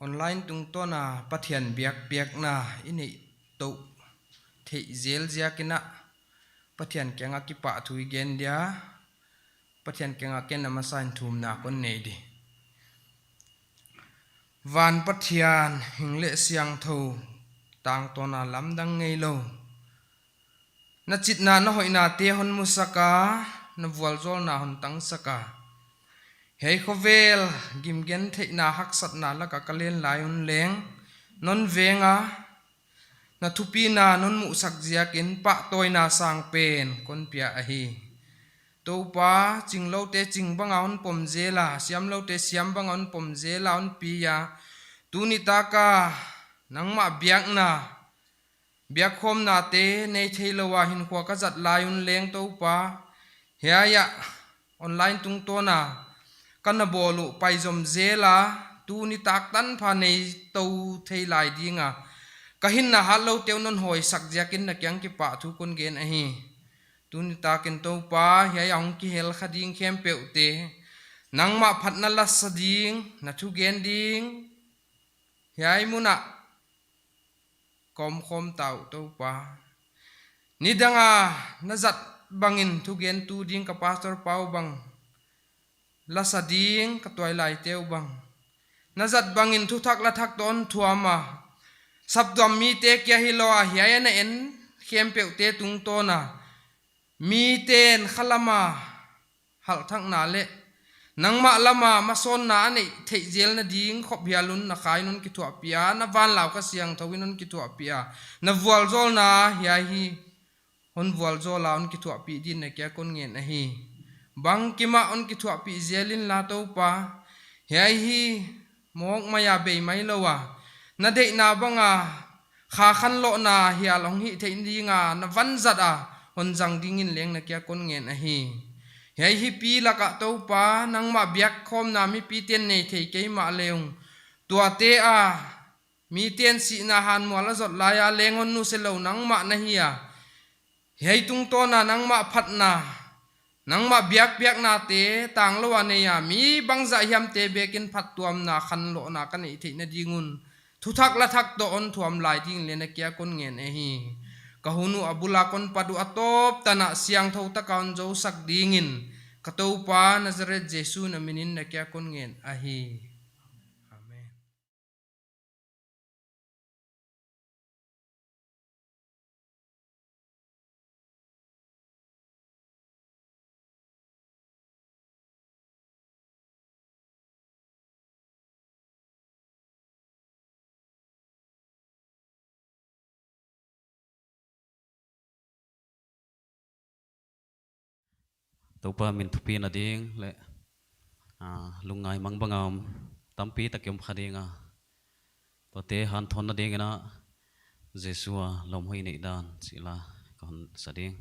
online tung to na pathian biak na ini to thei zel zia kina pathian kenga ki pa thui gen dia pathian kenga ken nama sain thum na kon nei di van pathian hingle siang tho tang to na lam dang ngei lo na chit na na hoi na te hon musaka na vual zol na hon tang saka hei khovel gim gen thei na hak sat na la ka kalen laion leng non venga na thupi na non mu sak zia kin pa toy na sang pen kon pia a hi to pa chinglo te chingbanga on pom zela siamlo te siam banga on pom zela on pia tuni taka nangma biak na biak khom na te nei theilowa hin khwa ka zat laion leng to pa heya online tung to na kana bolu paizom zela tuni tak tan pha nei to thei lai dinga kahin na halo teu non hoi sak jakin na kyang ki pa thu kon gen a hi tuni takin to pa heya ong ki hel khading khem peute nangma phatna la sading na thu gen ding heai muna kom khom tau to pa nidanga nazat bangin thu gen tu ding ka pastor pau bang la sading ka toy lai teu bang nazat bangin thu thak la thak ton thuama sabdom mi te kya hilo a hiya na en khem peute tung to na mi ten khalama hal thak na le nangma lama mason na ani thei zel na ding khop hialun na khai nun ki thu apia na van law ka siang thawinun ki thu apia na vual zol na hiya hi hon vual zol la on ki thu api din na kya kon ngen a hi bang kima on ki thu api zelin la to pa hiya hi mok maya be mai lowa na de na banga kha khan lo na hiya long hi thei dinga na van zat a hon jang dingin leng na kya kon ngen a hi hei hi pi la ka to pa nang ma biak khom na mi pi ten nei thei ke ma leung tua te a mi ten si na han mo la zot la ya lengon nu se lo nang ma na hi a hei tung to na nang ma phat na nang ma biak na te tang lo wa ne ya mi bang za hiam te bekin phat tuam na khan lo na ka nei thei na dingun thu thak la thak to on thuam lai ding le na kya kon ngen e hi kahunu abula kon padu atop tana siang tho ta kaun jo sak dingin kato pa Nazareth Jesu na minin na kya kon ngen a hi amen Topa min thupi na ding le lungai mang bangam tampi takyom khadinga to te han thon na ding na Jesua lom hoi nei dan sila kon sading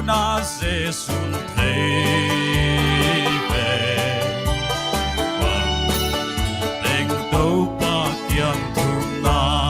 na Giêsu thấy về bằng tình tâu ba kian thu na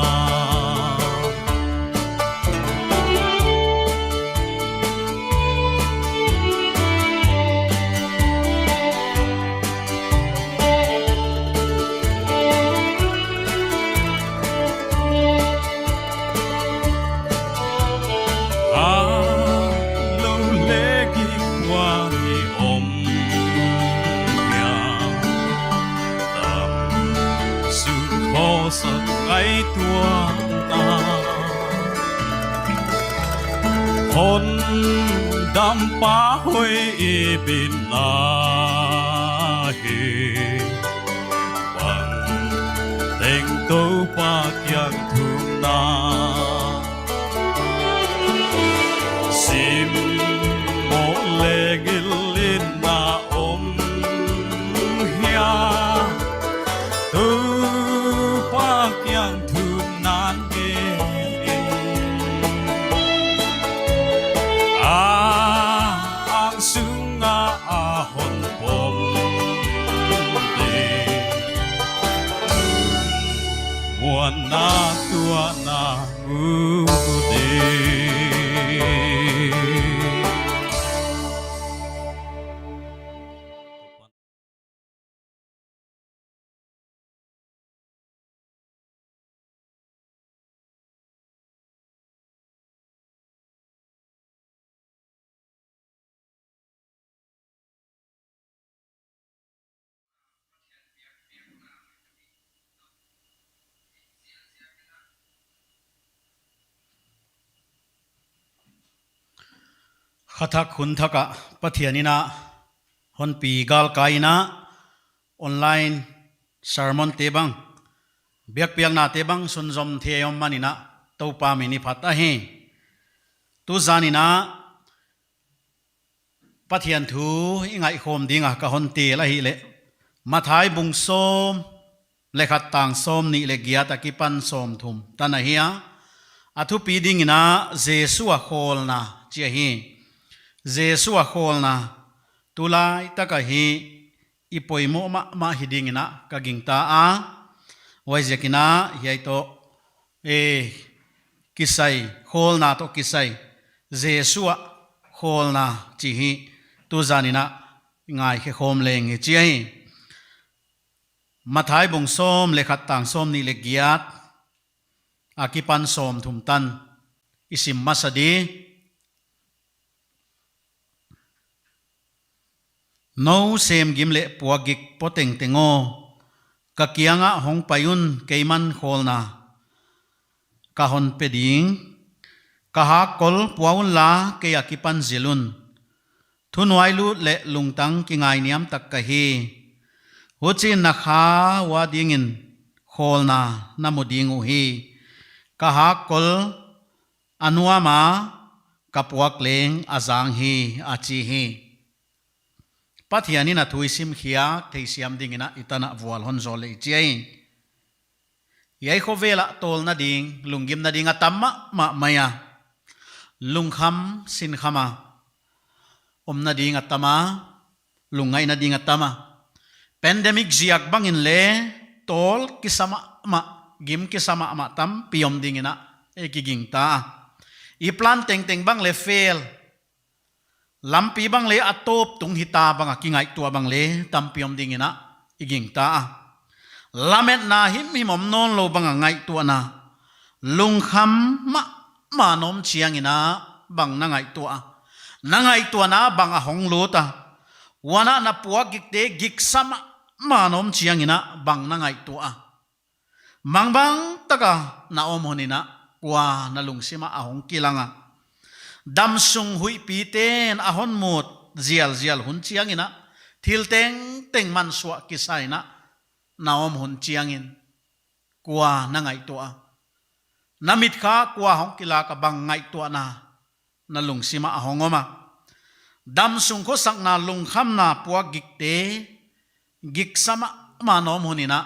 sắc cái tua ta hồn đam pa hoi i bin na hi bằng tình tâu pa kiang thu na sim mo le gilin na hia yang thu nan ge ang sunga hon pom de muan na tua na u de khathak hun thaka pathianina honpi gal kaina online sermon tebang biak piang na tebang sunzom theom manina topa mini phata he tu zanina pathian thu ingai khom dinga ka honte la hi le mathai bung som le khat tang som ni le gia takipan som thum tanahia athu pi dingina jesu a khol na chi hi Giêsu a khol na tulai taka hi ipoimo ma hidingina ka gingta a waizekina hiaito kisai khol na to kisai Giêsu a khol na chi hi tu zanina ngai khe khom leng hi chi hi mathai bung som le khat tang som ni le giat akipan som thum tan isim masadi no sem gimle puagik poteng tengo kakianga hong payun keiman kholna kahon peding kaha kol puaun la ke akipan zilun thunwailu le lungtang kingai niam tak kahi huchin na kha wadingin kholna namuding uhi kaha kol anuama kapuak leng azang hi achi hi pathiani na thuisim khia theisiam dingina itana vual hon zole chiai yai khovela tol na ding lungim na dinga tamma ma maya lungkham sin khama omna dinga tama lungai na dinga tama pandemic ziak bangin le tol kisama ma gim kisama ma tam piom dingina ekiging ta i plan teng teng bang le fail lampi bang le atop tung hita bang akingai tua bang le tampiom dingina iging ta lamet na him himom non lo bang ngai tua na lungkham ma nom chiangina bang na ngai tua na bang a hong lo ta wana na puak gikte gik sama ma nom chiangina bang na ngai tua mangbang taka na om honina kwa na lungsima a hong kilanga dam sung hui pi ten ahon mut zial hun chiangina thil teng teng man suwa kisaina naom hun chiangin kwa na ngai to a namit kha kwa hong kila ka bang ngai to na lungsima ahongoma dam sung ko sak na lung kham na puak gikte gik sama manom hunina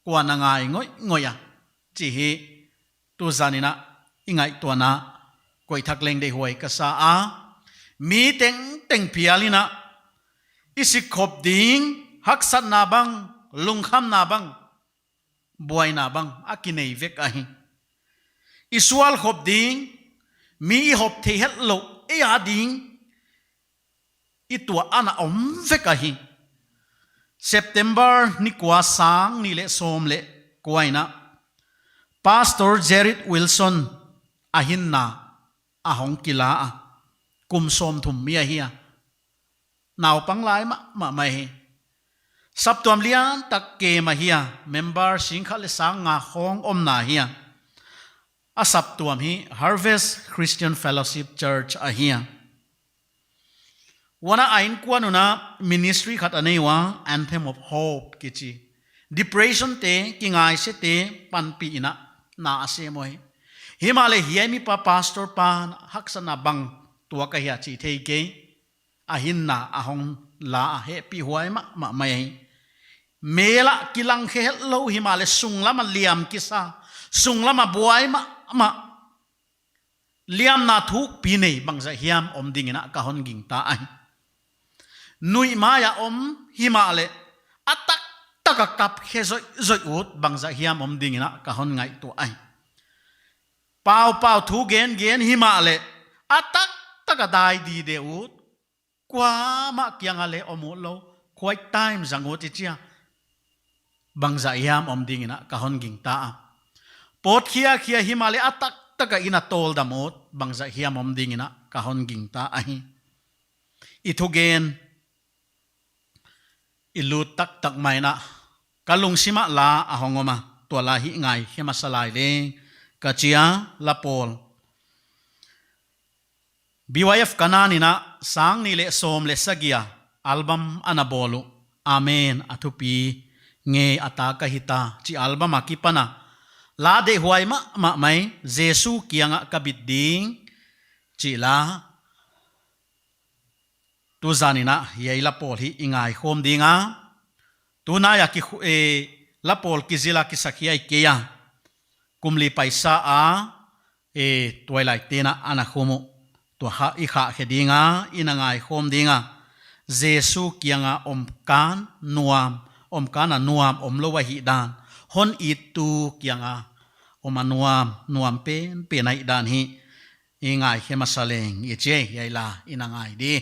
kwa na ngai ngoya chi hi tu zanina ingai to na koi thak leng de hoi ka sa a mi teng teng pialina isi khop ding haksat na bang lungkham na bang buai na bang akinei vek ahi isual khop ding mi hop the het lo e a ding itua ana om vek ahi September ni kwa sang ni le som le kwaina Pastor Jared Wilson ahin na ahong kila a kum som thum mi ahia naw pang lai ma mai sap tuam lian tak ke ma hia member sing khale sang nga khong om na hia a sap tuam hi Harvest Christian Fellowship Church ahia wana ain kwanuna ministry khat aneiwa Anthem of Hope kichi depression te kingai se te panpi ina na ase moi himale hiai mi pa pastor pan haksana bang tua ka hia chi thei ke ahin na ahong la he pi huai ma mai mela kilang khe lo himale sunglama liam kisa sunglama buai ma liam na thuk pi nei bangza hiam om dingina ka hon ging ta ai nui maya om himale atak taka kap khe zoi ut bangza hiam om dingina ka hon ngai tu ai pau thu gen himale atak taka dai di de ut kwa ma kyang ale omulo quite time zangot ichia bangza hiam om dingina ka hon ging ta pot khia himale atak taka ina tol damot bangza hiam om dingina ka hon ging ta ai ithugen ilut tak mai na kalung sima la ahongoma to la hi ngai hema salai le kachia lapol BYF kananina sang ni le som le sagia album anabolu amen athupi nge ataka hita chi album akipana la de huai ma mai jesu kianga kabiding chi la tu zanina yei lapol hi ingai khom dinga tuna ya ki lapol kizila ki sakhiaikeya kumli paisa a twilight tena ana khomo to ha i kha hedinga inangai khom dinga jesu kianga om kana nuam om lowa hi dan hon itu kianga nuam pe nai dan hi ingai hemasaleng iche yaila inangai di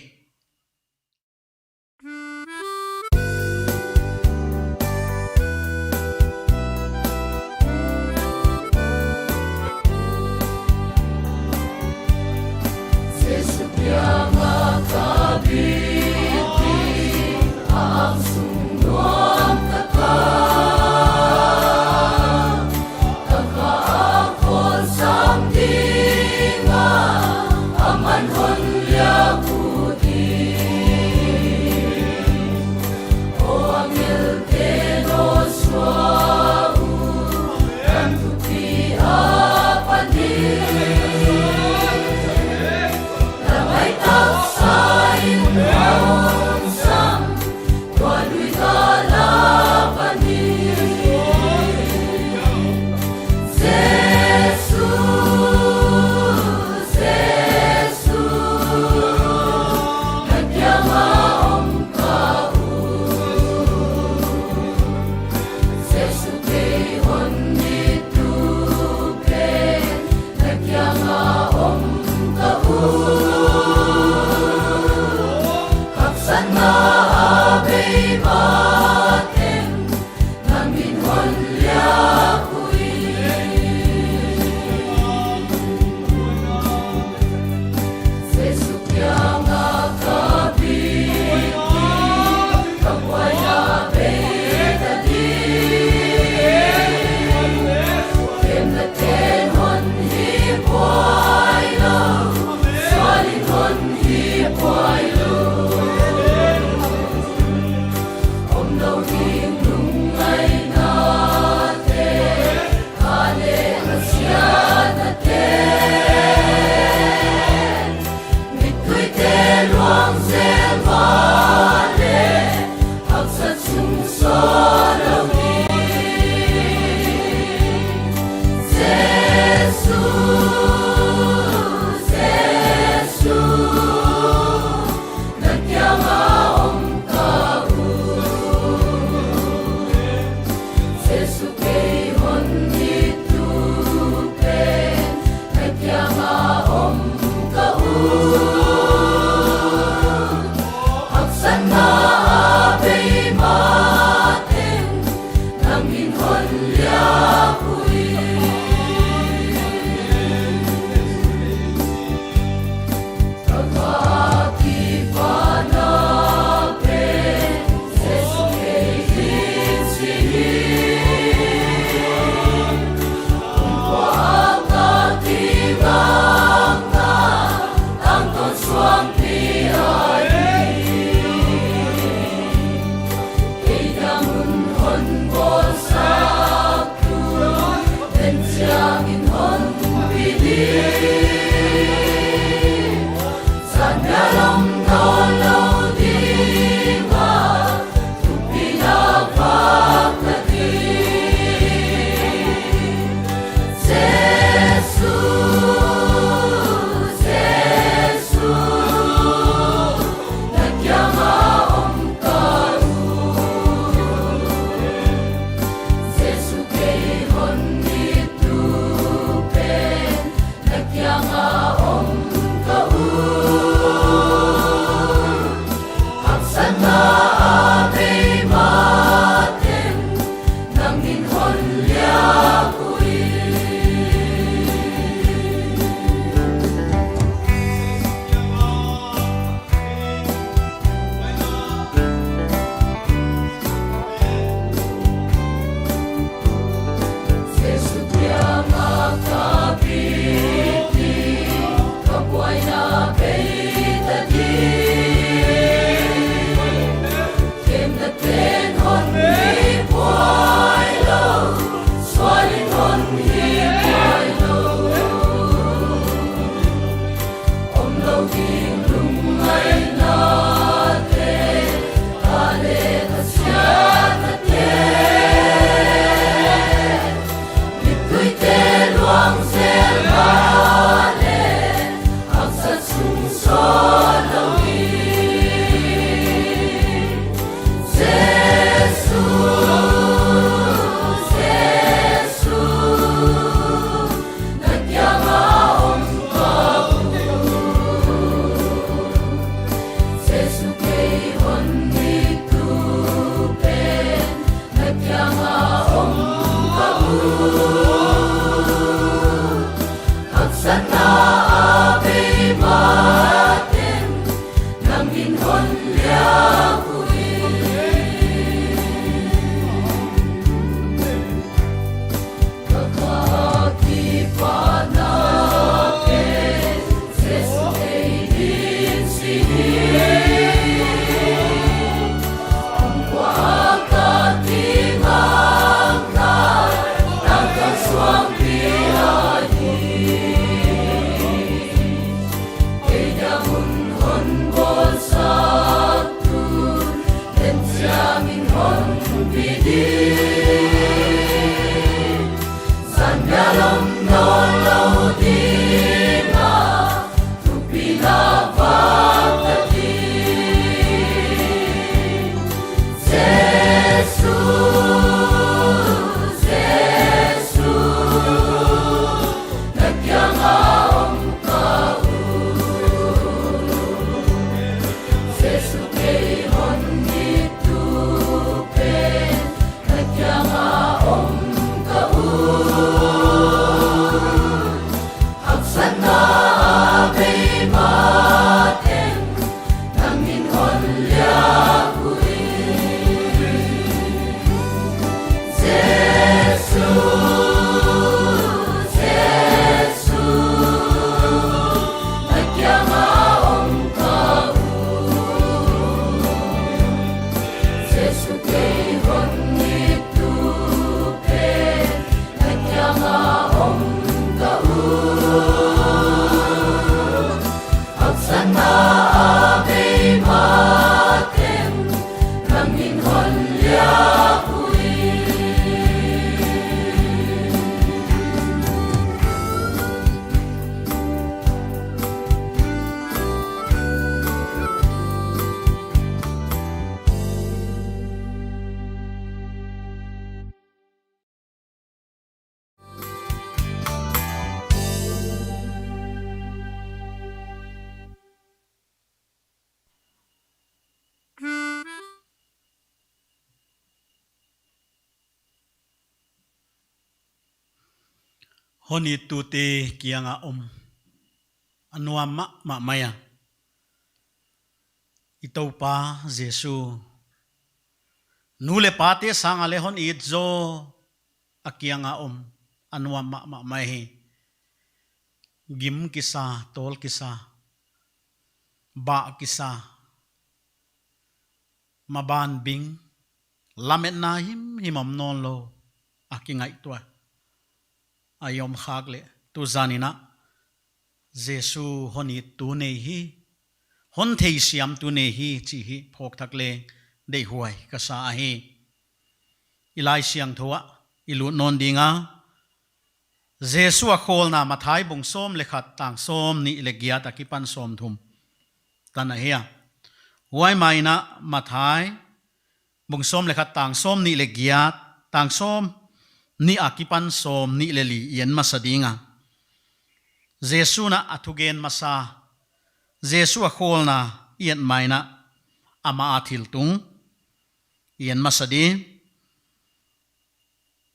honi tu te kianga anua ma maya itau pa Jesu nule pa te sang ale hon it zo akianga anua ma mai gim kisa tol kisa ba kisa maban bing lamet na himam non lo akingai tua ayom khak le tu zanina Jesu honi tu nei hi hon thei siam tu nei hi chi hi phok thak le dei huai ka sa hi ilai siang thowa ilu non dinga Jesu a khol na mathai bung som le khat tang som ni le gya takipan som thum tan hia huai mai na mathai bung som le khat tang som ni le gya tang som ni akipan som ni le li yen masadinga Jesu na athugen masa Jesu a khol na yen mai na ama athil tung yen masadi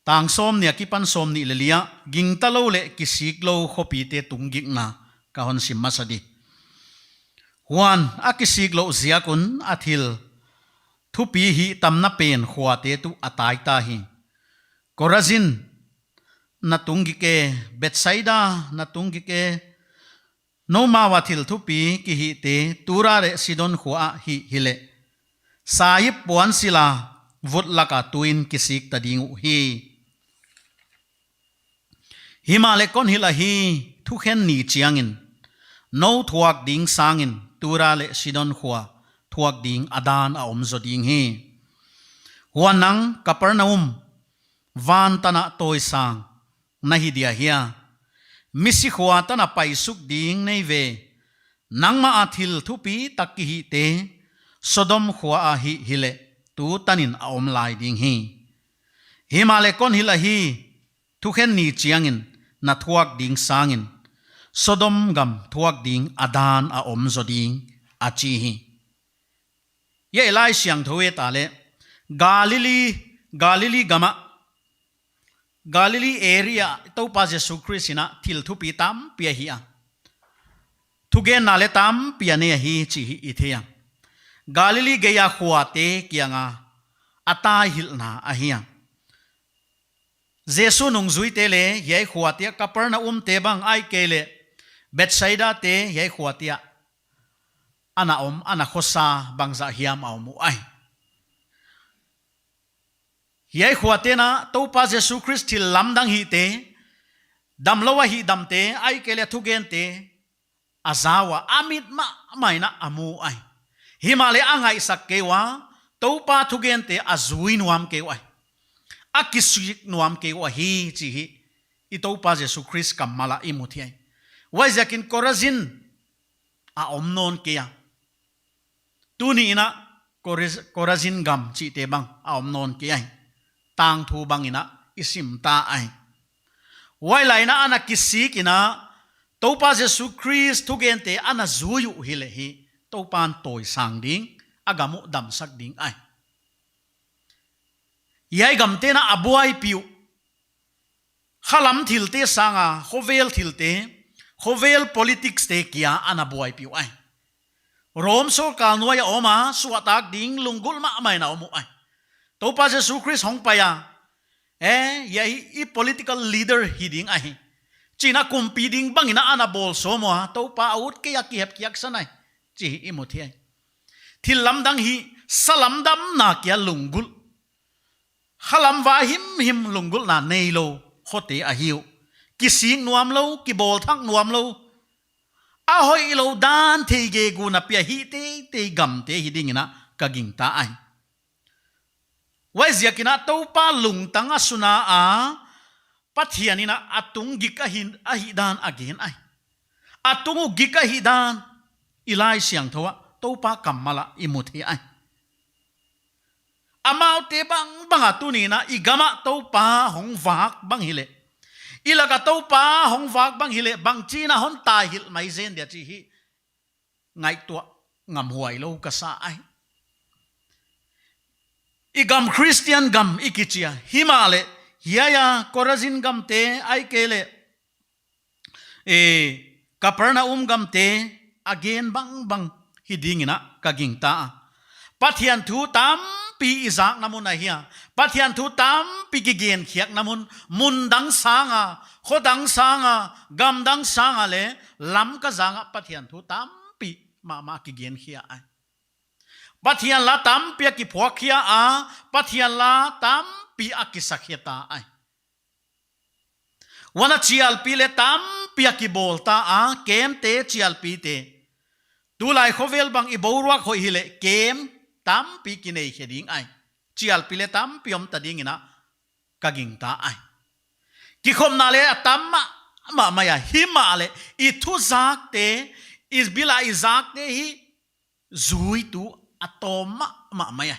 tang som ni akipan som ni le lia ging talo le kisik lo khopi te tung ging na ka hon sim masadi huan akisik lo ziakun athil thupi hi tamna pen khwate tu atai ta hi Korazin natungi ke Betsaida natungi ke Noma wathil thupi ki hi te tura re Sidon khwa hi hile Saip puan sila vut laka tuin kisik tadingu hi Himale kon hila hi thukhen ni chiangin no thuak ding sangin tura le Sidon khwa thuak ding adan a omzo ding hi huanang Kapernaum van tana toy sang nahi dia hia misi khwa tana paisuk ding nei ve nangma athil thupi takki hi te Sodom khwa a hi hile tu tanin a om lai ding hi himale kon hila hi thukhen ni chiangin na thuak ding sangin Sodom gam thuak ding adan a om zo ding a chi hi ye elai siang thoe ta le Galilee area to pa Jesu Christina thil thupi tam pia hi a thugen na le tam pia ne hi chi hi ithia Galilee geya khuate kianga atai hilna a hiya Jesu nung zui te le yai khuatia Kapernaum te bang ai ke le Betsaida te yai khuatia ana khosa bangza hiam au mu ai yai khuatena topa Jesu Christ thil lamdang hi te damlowa hi damte ai kele thugen te azawa amit ma maina amu ai himale angai sak kewa topa thugen te azui nuam kewa akisik nuam kewa hi chi hi i topa Jesu Christ kamala imuthiai waizakin korazin a omnon kia tuni ina korazin gam chi te bang a omnon kia tang thu bang ina isim ta ai wailai na ana kisik ina topa Jesu Christ thugen te ana zuyu hile hi topan toy sang ding agamu dam sak ding ai yai gam te na abuai piu khalam thilte sanga khovel thilte khovel politics te kia ana buai piu ai rom so kalnuaya oma suatak ding lungul ma mai na omu ai topa Jesu Christ hong paya yai i political leader hiding ai china competing bangina ana bol somo topa out ke yakihep kiak sanai chi imuthi ai thil lamdang hi salamdam na kia lungul khalam wa him lungul na nei lo khote a hiu kising nuam lo ki bol thak nuam lo a hoi lo dan the ge gu na pia hi te gam te hiding ina kaging ta ai waizia kina topa lungtang asuna a pathianina atung gikahin ahidan again ai atungu gikahidan ilai siang thowa topa kamala imuthi ai amau te bang banga tunina igama topa hongwak bang hile ilaga topa hongwak bang hile bang china hon ta hil mai zen dia chi hi ngai tua ngam huai lo ka sa ai igam Christian gam ikichia himale hiaya korazin gam te ai kele Capernaum gam te again bang hidingina kaging ta pathian thu tam pi izak namun ahia pathian thu tam pi gigen khiak namun mundang sanga khodang sanga gamdang sanga le lam ka zanga pathian thu tam pi ma gigen khia ai pathian la tam pi ki phokhiya a pathian la tam pi akisakhia ta ai wana chial pi le tam pi ki bolta a kem te chial pi te tu lai khovel bang i boruak hoi hile kem tam pi kinei heding ai chial pi le tam piom ta ding ina kaging ta ai ki khom na le tam ma maya hima le i thu zak te is bila izak te hi zui tu atom ma maya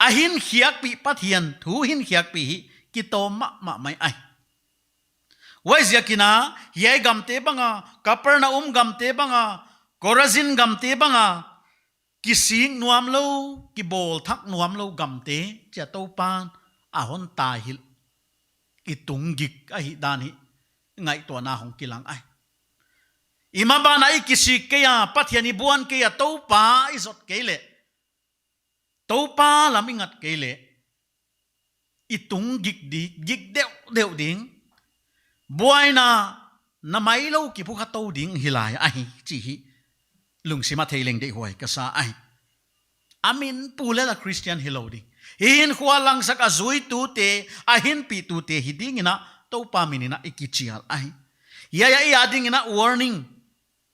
ahin khiak pi pathian thu hin khiak pi hi ki tom ma mai ai waizia kina yai gam te banga Capernaum gam te banga Korazin gam te banga kising nuam lo ki bol thak nuam lo gam te cha to pan a hon ta hil itung gik a hi dan hi ngai to na hong kilang ai ima ba na ikisi ke ya pathiani buan ke ya to pa izot ke le to pa lamingat ke le itung gik di gik deu ding buaina na mai lo ki phu kha to ding hilai ai chi hi lung sima theiling de hoi ka sa ai amin pula la Christian hilodi hin khwa lang sak azui tu te a hin pi tu te hiding ina to pa minina ikichial ai ya ading ina warning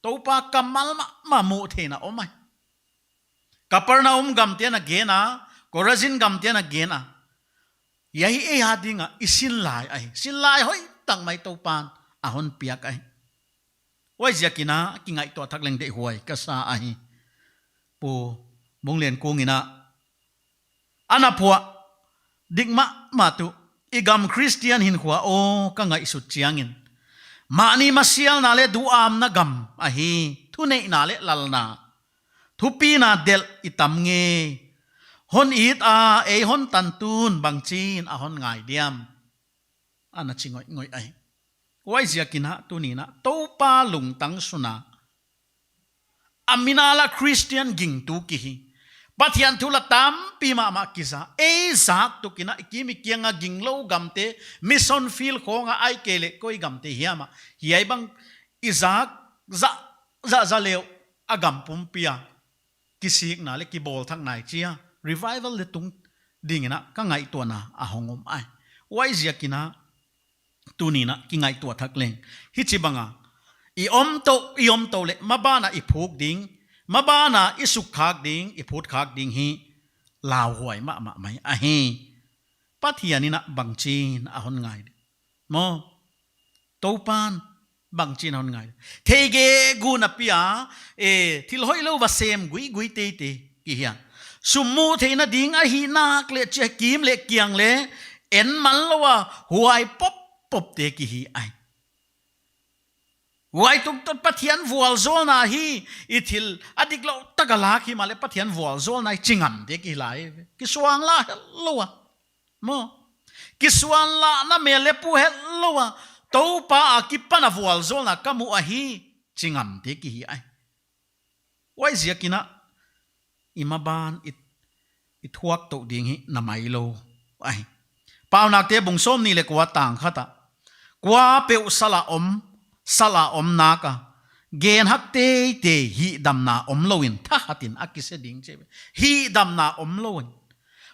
to pa kamal ma mu thena omai Capernaum gam te na gena Korazin gam te na gena ya adinga isin lai ai sin lai hoi tang mai to pan a hon piak ai wai zakina kingai to thak leng de huai ka sa ai pu mong len kong ina ana phua dikma ma tu igam Christian hin khwa o ka ngai su chiangin mani masial na le du am na gam a hi thu nei na le lal na thu pi na del itam nge hon it a e hon tan tun bang chin a hon ngai diam ana chingoi ngoi ai wai zia kina tunina topa lungtang suna aminala Christian ging tu ki hi pathian thula tam pi ma kiza e zak tu kina kimi kianga ginglo gamte mission field khonga ai kele koi gamte hiama hiai bang izak za leo agam pum pia kisik na le ki bol thak nai chia revival le tung ding na ka ngai to na a hongom ai wai zia kina tuni na ki ngai to thak leng hi chi banga i om to le mabana i phuk ding mabana i suk khak ding i phut khak ding hi lao huai ma mai a hi pathiani na bangchin a hon ngai mo to pan bangchin hon ngai thege gu na pia thil hoi lo wa sem gui te ki hian sumu theina ding a hi nak le che kim le kiang le en man lo wa huai pop te ki hi ai wai tuk tot pathian vual zol na hi ithil adik lo takala khi male pathian vual zol na chingam te ki lai ki suang la lo wa mo ki suang la na me le pu he lo wa to pa ki pana vual zol na kamu a hi chingam te ki hi ai wai zia kina imaban it huak to ding hi na mai lo ai pau nak te bung som ni le kwa tang khata kwa pe sala om naka gen hak te hi dam na om loin tha hatin akise ding che hi dam na om loin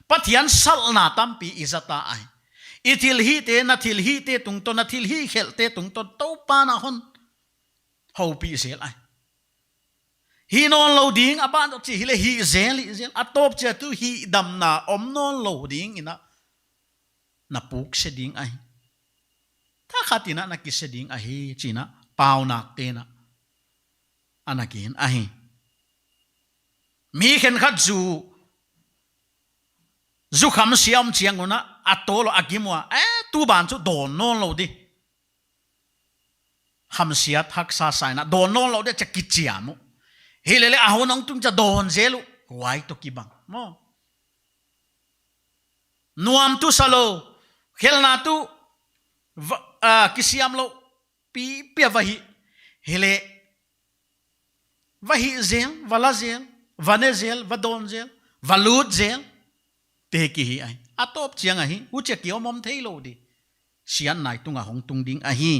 pathian sal na tampi izata ai ithil hi te na thil hi te tung to na thil hi khel te tung to to pa na hon ho pi sel ai hi non lo ding aban to chi hile hi zel atop che tu hi dam na om non lo ding ina na puk se ding ai tha khatina na ki se ding a hi china pau nak te na anakin a hi mi khen khat zu kham siam chiang ona atolo agimwa tu ban chu don non lo di ham siat hak sa sai na don non lo de cha kichiamu hilele ahonong tung cha don zelu wai to kibang mo nuam tu salo khelna tu kisiam lo pi vahi hele vahi zel vala zel vane zel vadon zel valut zel te ki hi ai atop chiang a hi uche ki omom thei lo di sian nai tunga hong tung ding a hi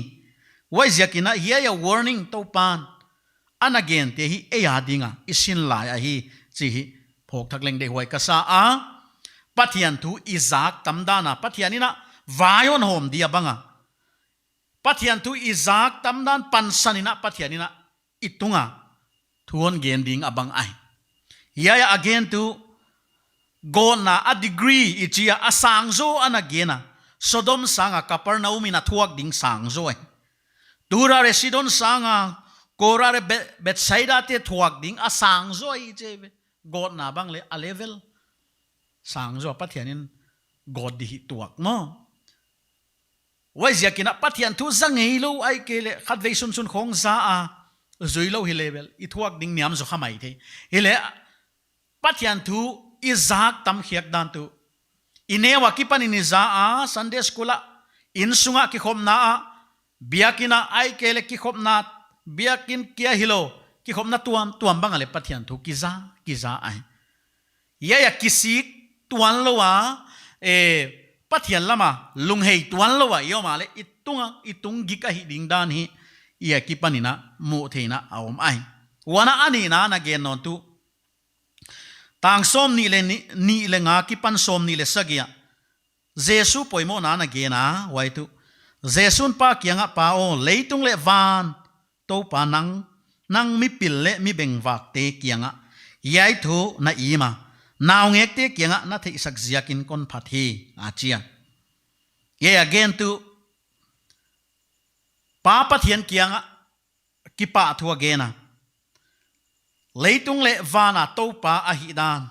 wai zakina hi ya warning to pan an again te hi e ya dinga isin lai a hi chi hi phok thak leng de hoi ka sa a pathian thu izak tamdana pathianina vayon hom dia banga pathian thu izak tamdan pansanina pathianina itunga thuon gen ding abang ai ya again tu gona a degree ichia asangzo anagena sodom sanga kapernaum ina thuak ding sangzo ai tura residon sanga kora re betsaida te thuak ding asangzo ai che god na bang le a level sangzo pathianin god di tuak mo wai ziakina pathian thu zangei lo ai kele khatve sun khong za a zuilo hi level I thuak ding niam zo khamai the hele pathian thu izak tam khiak dan tu inewa ki panini za a sunday school a in sunga ki khomna a biakina ai kele ki khomna biakin kia hilo ki khomna tuam bangale pathian thu kiza ai ya kisik tuan lo wa pathian lama lunghei tuan lo wa yo male itung gika hi ding dan hi ya ki panina mu theina awom ai wana ani na gen non tu tang som ni le nga ki pan som ni le sagia jesu poimo na ge na wai tu jesun pa kianga pa o leitung le van to pa nang mi pil le mi beng wak te kianga yai thu na ima naw ngek te kianga na thei sak ziakin kon phathi achia ye again tu pa pathian kianga ki pa thu again na leitung le vana to pa a hi dan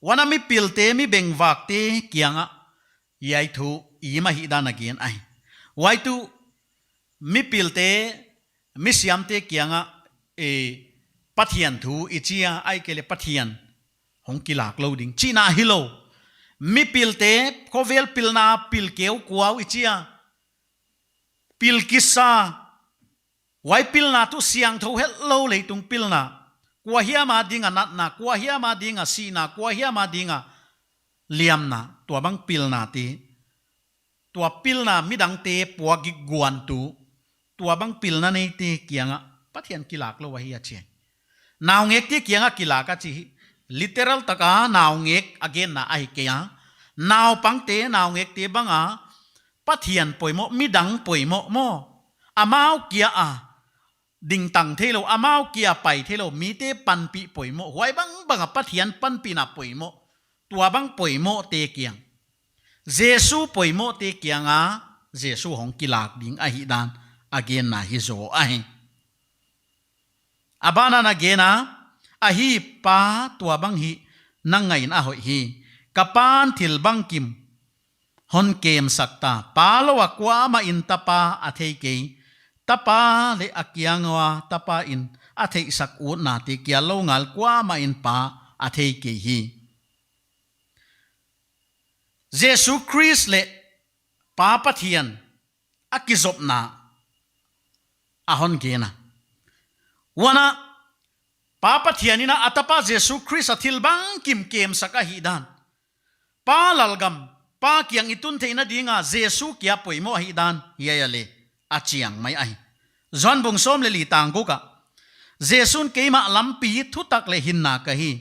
wana mi pilte mi beng wak te kianga yai thu ima hi dan again ai wai tu mi pilte mi siam te kianga pathian thu ichia ai kele pathian hong kilak loading china hilo mi pilte kovel pilna pilkeu kuau ichia pilkisa wai pilna tu siang tho hello leitung pilna kwa hiama dinga natna kwa hiama dinga sina kwa hiama dinga liamna tua bang pilna ti tua pilna midang te puagi guan tu tua bang pilna nei te kianga pathian kilak lo wa hi ache naw ngek te kianga kilaka chi literal taka naw ngek again na ai kya naw pangte naw ngek te banga pathian poimo midang poimo mo amao kia a ding tang thelo amao kia pai thelo mi te pan pi poimo huai bang banga pathian pan pi na poimo tua bang poimo te kiang jesu poimo te kianga jesu hong kilak ding a hi dan again na hi zo ai abana na gena a hi pa tua bang hi nangai na hoi hi kapan thil bang kim hon kem sakta palowa kwa ma in tapa athei ke tapa le akiangwa tapa in athei sak u na ti kya lo ngal kwa ma in pa athei ke hi jesu christ le pa pathian akizop na ahon gena wana pa pathianina atapa jesu christ athil bang kim kem saka hi dan pa lalgam pa kiang itun theina dinga jesu kya poimo hi dan yayale achiang mai ai zon bung som le li tang ko ka jesun keima lampi thutak le hinna ka hi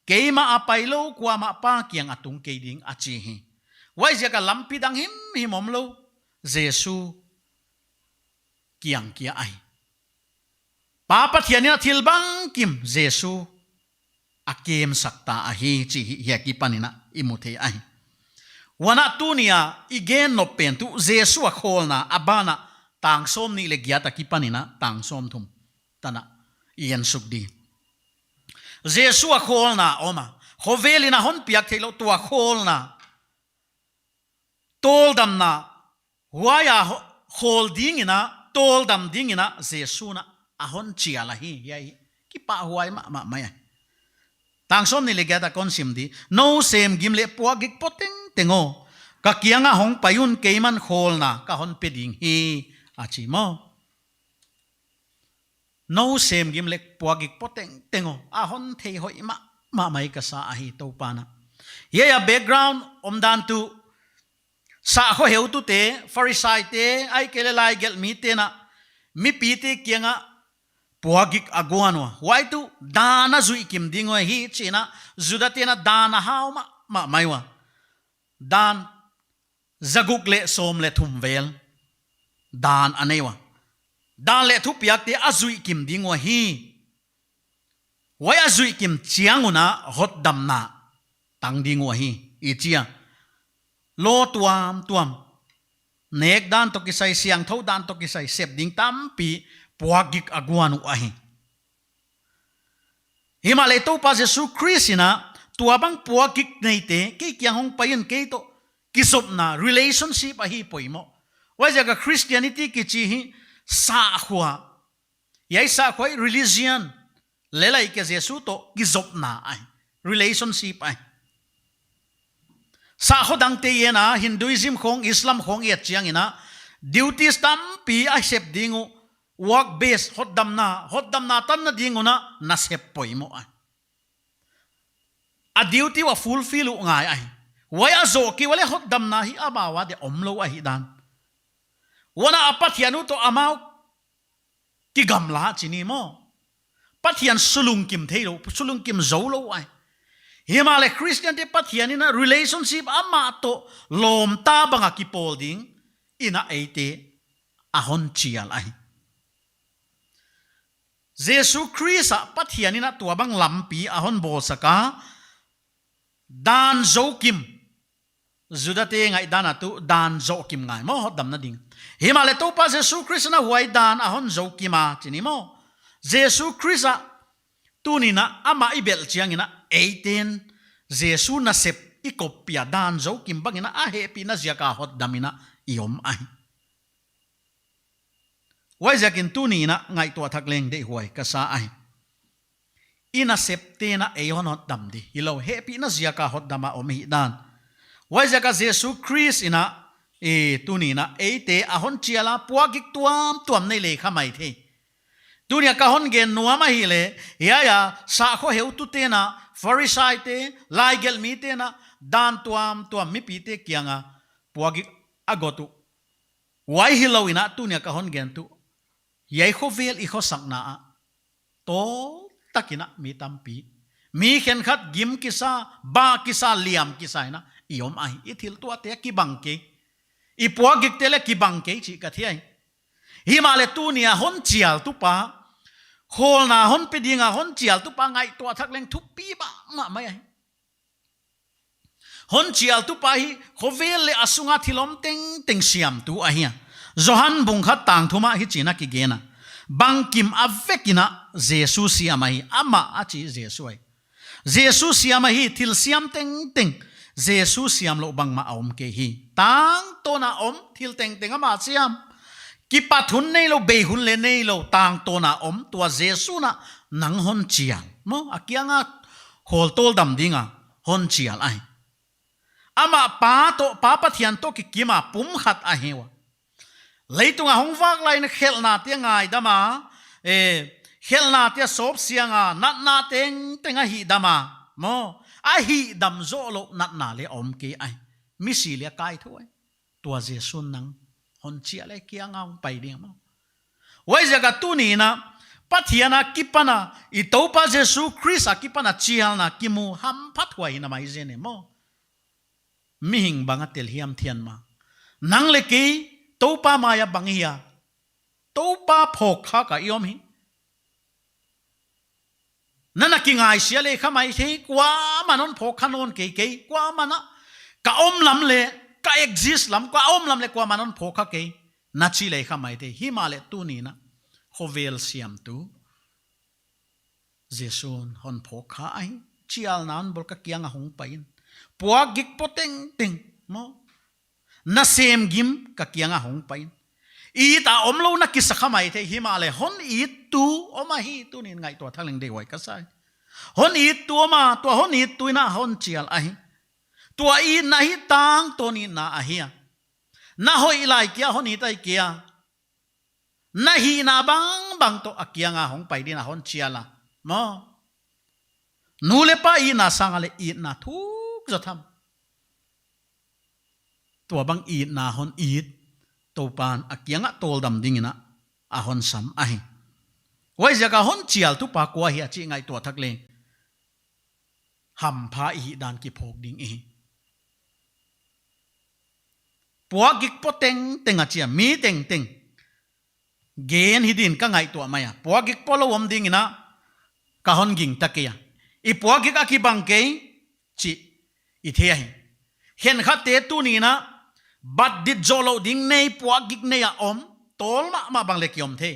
keima apailo kwa ma pa kiang atung ke ding achi hi wai jaka lampi dang him himom lo jesu kiang kia ai pa pathianina thil bang kim jesu akem sakta ahi chi hi ki panina imuthe ai wana tunia igen no pen tu jesu a kholna abana tang som ni le gyata ki panina tang som thum tana ian sukdi jesu a kholna oma khovelina hon piak thelo tu a kholna tol damna huaya holding ina tol dam ding ina jesu na ahon chiala hi yai ki pa huai ma maya tang som ni le gyata konsim di no sem gimle puagik poteng tengo ka kianga hong payun keiman kholna ka hon peding hi achimo no sem gim lek puagik poteng tengo a hon thei hoi ma mai ka sa ahi to pana ye ya background omdan tu sa ho heu tu te farisai te ai kele lai gel mi te na mi pi te kianga puagik aguanwa wai tu dana zui kim dingwa hi china zudate na dana haw ma maiwa dan zaguk le som le thum vel dan anewa dan le thu piak te azui kim dingwa hi wai azui kim chianguna hot damna tang dingwa hi ichia lo tuam nek dan to kisai siang tho dan to kisai sep ding tam pi puagik aguanu ahi himale to pa jesu christina tuabang puagik neite ke kyang hong payin ke to kisop na relationship ahi poimo wajaga christianity ki chi hi sa khwa yai sa khoi religion lelai ke jesu to kisop na ai relationship ai sa khodang te yena hinduism khong islam khong ye chiang ina duties tam pi a sep dingu work base hoddam na tan na dinguna na sep poimo ai a duty wa fulfill ngai ai wai azo ki wale hoddam na hi abawa de omlo a hi dan wana apathianu to amau ki gamla chini mo pathian sulung kim theilo sulung kim zolo ai himale christian te pathianina relationship ama to lom ta banga ki polding ina eite ahon chial ai jesu christa pathianina tuabang lampi ahon bol saka dan zokim zudate ngai dana tu dan zokim ngai mo hodam na ding himale to pa jesu christa huai dan ahon zokima chinimo jesu christa tunina ama ibel chiangina 18 jesu na sep ikopia dan zokim bangina a happy na ziaka hoddamina iom ai wai jakin tunina ngai to thakleng de huai ka sa ai ina septe na eon hot dam di hilo happy na ziaka hot dama omi dan wai jaka jesu christ ina tunina eite ahon chiala puagik tuam nei le khamai the dunia ka hon gen nuama hile ya sa kho heu tu te na farisai te laigel mi te na dan tuam mi pi te kianga puagik agotu wai hilo ina tunia ka hon gen tu yai kho vel i kho sakna to takina mi tampi mi khen khat gim kisa ba kisa liam kisa na iom ai ithil tua te ki bang ke i puak gik tele ki bang ke chi ka thiai himale tu nia hon chial tu pa hol na hon pedinga hon chial tu pa ngai tua thak leng thu pi ba ma mai ai hon chial tu pa hi khovel le asunga thilom teng teng siam tu ahia johan bung khat tang thuma hi china ki gena bang kim avekina Jesus siamai ama achi Jesus ai Jesus siamai thil siam teng teng Jesus siam lo bang ma om ke hi tang to na om thil teng teng ama siam ki pathun nei lo be hun le nei lo tang to na om tua Jesus na nang hon chiang mo akianga hol tol dam dinga hon chial ai ama pa pathian to ki kima pum khat a hewa leitunga hongwak lai na khelna te ngai dama khelna te sop sianga nat na teng tenga hi dama mo a hi dam zo lo nat na le om ke ai mi si le kai thoi tua Jesus nang hon chia le kia ngau pai ding mo wai jaga tu ni na pathiana kipana I topa Jesus Christ akipana chial na kimu ham phat wai na mai jene mo mi hing banga tel hiam thian ma nang le ki topa maya bangia topa phok kha ka iom hi nana ki ngai sia le khamai the kwa manon phok khanon ke ke kwa mana ka om lam le ka exist lam kwa om lam le kwa manon phok kha ke na chi le khamai the himale tu ni na hovel siam tu jesun hon phok kha ai chial nan bol ka kianga hong pain puak gik poteng ting mo na sem gim ka kianga hong pain I ta omlo na kisakha mai the himale hon I tu oma hi tu nin ngai to thaling de wai ka sai hon I tu ma to hon I tu na hon chial ai to I na hi tang to ni na ahia na hoi lai kia hon I tai kia na hi na bang to akianga hong pai din na hon chiala mo nu le pa I na sangale I na thu zo tham tua bang I na hon I topan akianga tol dam dingina a hon sam ai wai jaga hon chial tu pa kwa hi chi ngai to thak le ham pha I dan ki phok ding I puak gik poteng tenga chia mi teng teng gen hidin ka ngai to maya puak gik polo om dingina ka hon ging takia I puak gik akibang ke chi I the hi hen khat te tu ni na bat dit jolo ding nei puak gik nei a om tol ma bang le kiom the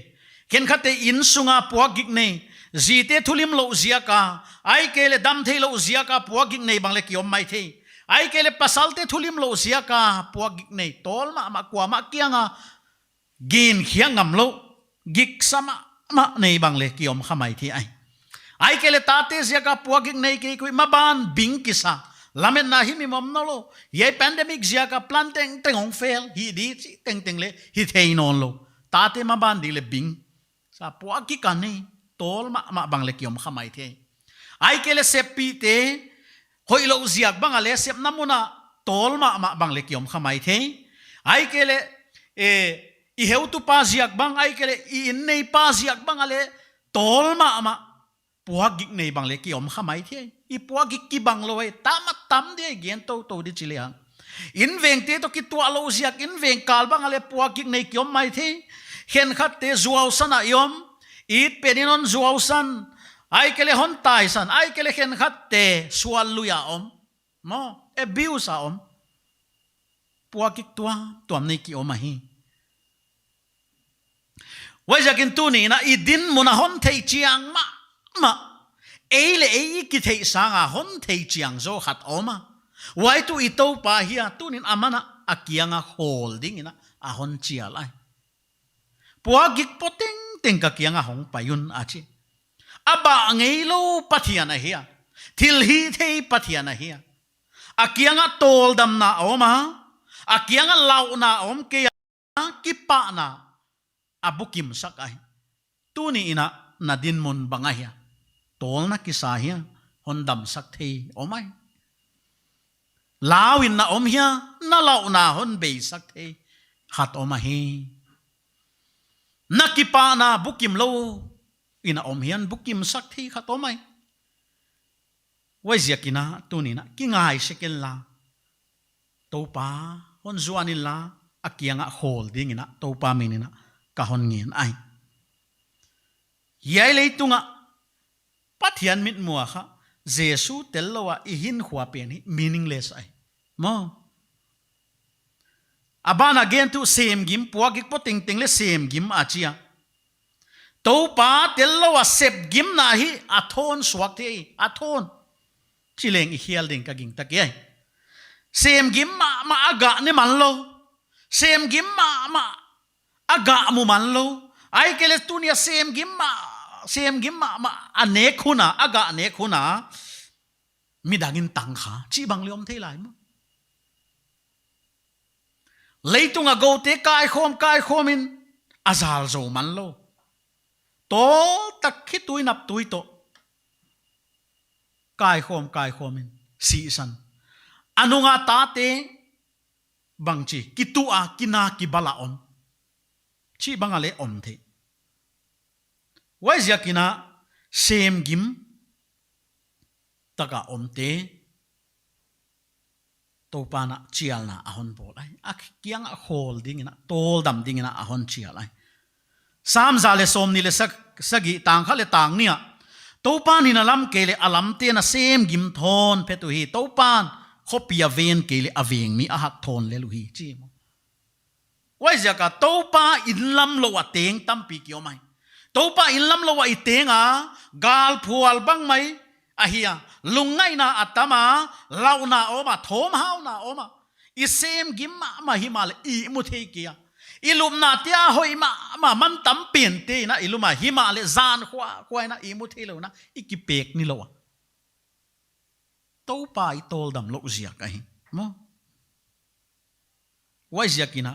hen khat te in sunga puak gik nei zite thulim lo zia ka ai ke le dam the lo zia ka puak gik nei bang le kiom mai the ai ke le pasal te thulim lo zia ka puak gik nei tol ma kwa ma kianga gin khiang ngam lo gik sama ma nei bang le kiom khamai thi ai ke le ta te zia ka puak gik nei ke kui ma ban bing kisa lamen na hi mi mom no lo ye pandemic zia ka planteng teng hong fel hi di chi teng teng le hi thei non lo ta te ma ban di le bing sa puak ki kan nei tol ma bang le kiom khamai the ai ke le sepi te hoi lo ziak bang ale sep namuna tol ma bang le kiom khamai the ai ke le I heu tu pa ziak bang ai ke le I in nei pa ziak bang ale tol ma puak gik nei bang le kiom khamai the I puak gik ki bang lo ai tam de gen to di chile hang in veng te to ki tua lo ziak in veng kal bang ale puak gik nei kiom mai the hen khat te zuaw sana yom it pedinon zuaw san ai ke le hon tai san ai ke le hen khat te sual luya om mo abuse a om puak gik tua tuam nei ki om hi wai jakin tu ni na I din muna hon thei chiang ma eile ki thei sanga hon thei chiang zo khat oma wai tu I to pa hia tunin amana akianga holding ina a hon chial ai puak gik poteng teng ka kianga hong payun achi aba ngeilo pathiana hia thil hi thei pathiana hia akianga tol dam na oma akianga lau na om ke kipa na abukim sakai tuni ina nadin mon bangahia tol na kisahia hondam sak thei omai lawin na om hia na lau na hon be sak thei hat omahi nakipa na bukim lo ina om hian bukim sak thei khat omai wai ziakina tunina kingai second la topa hon zuanila akianga holding ina topa minina kahon ngin ai yai leitunga pathian mit mua kha jesu tellowa ihin khwa pen hi meaningless ai mo aban again to same gim puagik poting ting le same gim achia topa tellowa sep gim na hi athon swak the athon chileng i hial ding ka ging takiai same gim ma aga ne man lo same gim ma aga mu man lo ai kele tunia same gim ma ane khuna aga ane khuna midangin tang kha chi bang liom thei lai mo leitunga go te kai khom in azal zo man lo to tak khitui nap tui to kai khom in si san anunga ta te bangchi kitua kina kibala on chi bangale om the wai yakina sem gim taka om te to pana chialna ahon bol ai ak kiang a holding ina tol dam ding ina ahon chial ai sam zale som ni le sagi tang khale tang nia to pan ina lam kele alam te na sem gim thon petu hi to pan khopia ven kele aveng mi a hak thon le lu hi chi mo wai zaka to pa in lam lo wa teng tam pi kyo mai to pa in lam lo wa i tenga gal phual bang mai ahia lungai na atama launa oma thom hauna oma i sem gimma ma himal i mu thei kia ilum na tia hoi ma man tam pin te na iluma himale zan khwa na i mu thei lo na ikipek ni lo to pa i tol dam lo zia ka hi mo wai zia kina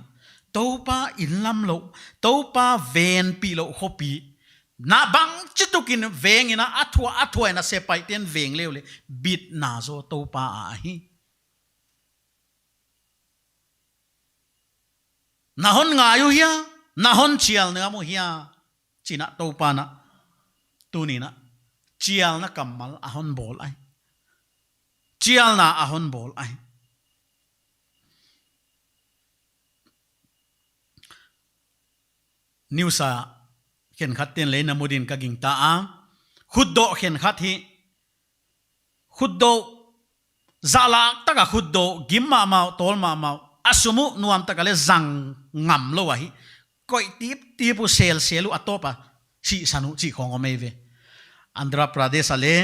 to pa in lam lo to pa ven pi lo khopi na bang chitukin veng ina athwa na sepai ten veng lewle bit na zo to pa a hi na hon nga yu hia na hon chial na mo hia china to pa na tu ni na chial na kamal a hon bol ai chial na a hon bol ai niusa khen khat ten le na mudin ka ging ta a khuddo khen khat hi khuddo zalak taka khuddo gimma mau tol ma mau asumu nuam taka le zang ngam lo wa hi koi tipu selu atopa si sanu chi khong omeve Andhra Pradesh ale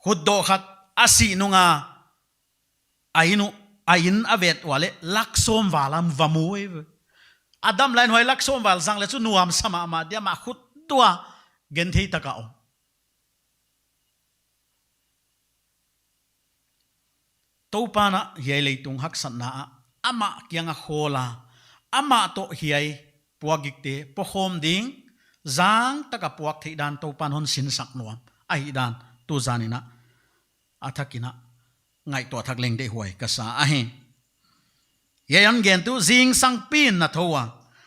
khuddo khat asi nunga ain avet wale laksom walam vamu Adam lain hoi lak som wal sang le chu nuam sama ma dia ma khut tua gen thei taka om to pana hiai leitung hak san na ama kyanga khola ama to hiai puagik te pokhom ding zang taka puak thei dan to pan hon sin sak nuam ai dan tu zanina athakina ngai to thak leng de huai ka sa a he yan gen tu zing sang pin na thowa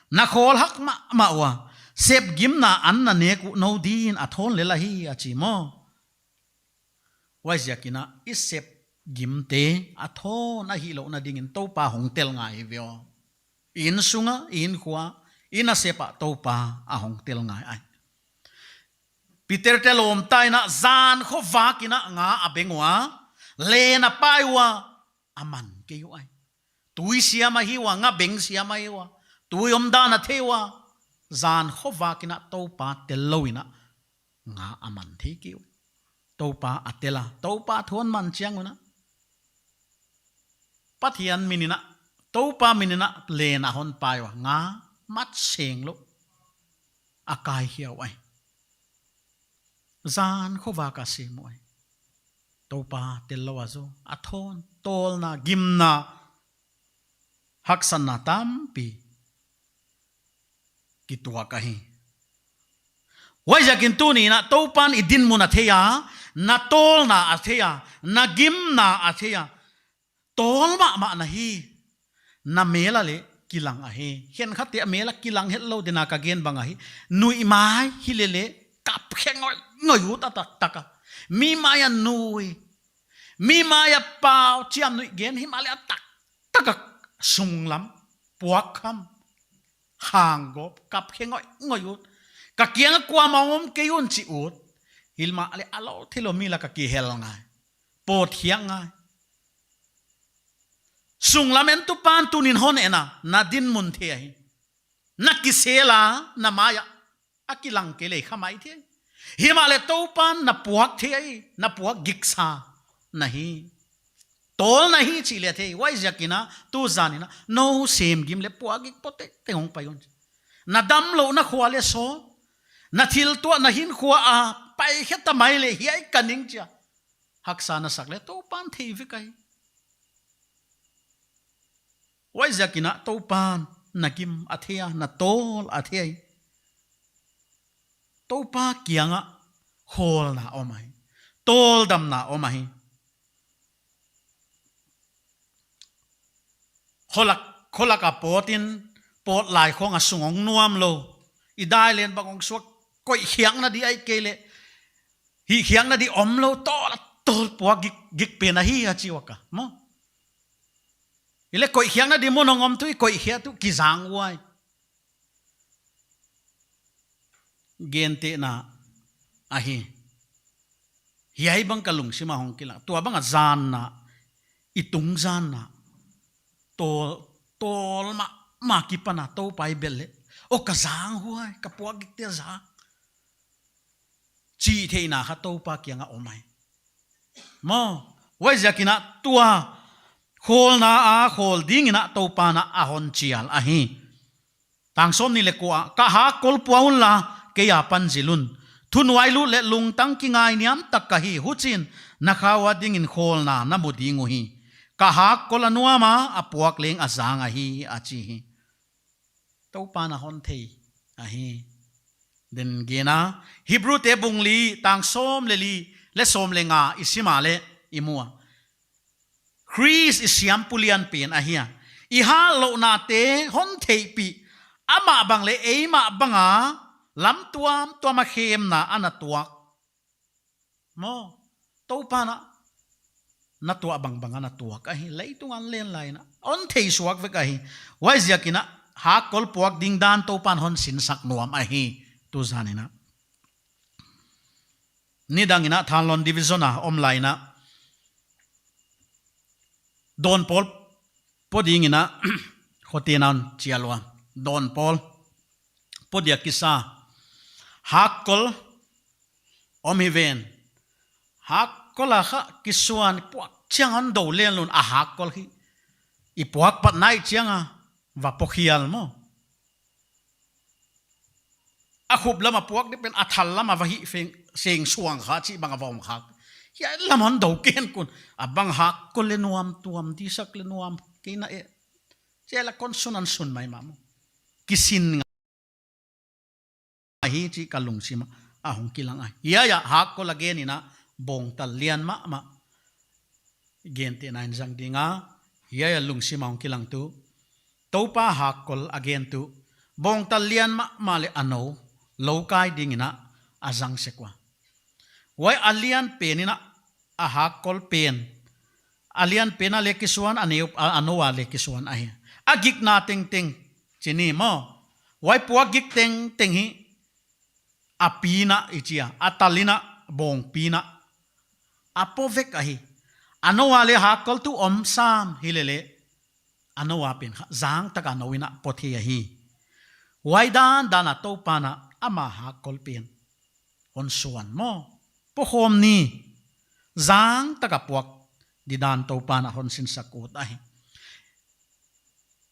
na khol hak ma wa sep gim na an na ne ku no din athon le la hi achi mo wai yakina is sep gim te athon a hi lo na ding in to pa hong tel ngai vio in sunga in khwa in a sepa to pa a hong tel ngai ai Peter telom tai na zan kho vakina nga abengwa le na paiwa aman ke yu ai tui siama hiwa nga beng siama hiwa tui omdana thewa zan khova kina topa telloina nga aman the ki topa atela topa thon man chianguna pathian minina topa minina lena hon paiwa nga mat seng lo akai hiaw ai zan khova ka se moi topa tellowa zo athon tolna gimna haksan na tampi kitua kahi wajakin tuni na topan idin muna theya na tol na atheya na gim na atheya tol ma na hi na mela le kilang a he hen khate mela kilang hello dina ka gen banga hi nui mai hilele kap khengoi ngoi u ta taka mi maya nui mi maya pau chiam nui gen him ale tak takak sung lam puak kham hang gop kap khengoi ngoi ut ka kiang kwa mangom ke yun chi ut hilma ale alo thilo mi la ka ki hel ngai pot hiang ngai sung lam en tu pan tunin hon ena na din mun the hi na kisela na maya akilang ke le khamai the himale to pan na puak the ai na puak giksa nahi tol nahi chi le the wai jakina tu zanina no sem gim le puak gik pote te hong payon na dam lo na khwale so na thil to na hin khwa a pai kheta mai le hiai kaning cha haksa na sakle to pan thei vi kai wai zakina to pan nakim athia na tol athiai to pa kianga hol na omai tol dam na omai kholak a potin pot lai khong a sungong nuam lo i dai len bangong suak koi khiang na di ai kele hi khiang na di om lo tol puak gik pe na hi a chiwaka mo ile koi khiang na di monong om tu koi khia tu kizang wai gente na ahi hiai bang kalung sima hong kila tua bang zan na itung zan na tol ma kipana to pai belle o kazang huai ka puak gik te za chi theina ha to pa kyanga omai mo wai zakina tua khol na a khol ding na to pa na a hon chial a hi tang som ni le kwa ka ha kol puaun la ke ya pan zilun thun wai lu le lung tang ki ngai niam tak ka hi huchin na khawa ding in khol na na bu dingu hi ka ha kol anua ma a puak leng a zang a hi a chi hi to pa na hon thei a hi den gena hebrew te bungli tang som le li le som le nga isima le imua Chris isyam pulian pen ahia iha lo na te hon thei pi ama bang le eima banga lam tuam tuama khem na ana tuak mo to pa na tua bang bang ana tuak ahi leitungan len lai na on thei suak ve kahi wai ziakina ha kol puak ding dan to pan hon sin sak nuam ahi tu zanina nidangina thanlon division a online na Don Paul podingina hotinan chialwa Don Paul podia kisa hakol omiven hakola kha kisuan puak changan do len lun a hakol hi ipuak pat nai chianga va pokhial mo a khub lama puak ni pen athal lama va hi feng seng suang kha chi banga vom khak ya lamon do ken kun abang hak ko lenuam tuam di sak lenuam kina e chela consonant sun mai mam kisin hi chi kalung sima a hong kilang ai ya hak ko lagen ina bong tal lian ma gente nine jang dinga ya lung sima hong kilang tu topa hak kol again tu bong tal lian ma le ano lokai dingina azang sekwa wai alian penina a hakol pen alian pena lekisuan anowa lekisuan ai agik na ting chini mo wai puak gik ting hi apina ichia atalina bong pina apovek ahi anowa le hakol tu om sam hilele anowa pen zang taka nowina pothi hi wai dan dana to pana ama hakol pen on suan mo pohom ni zang taka puak di dan to pana hon sin sakut ai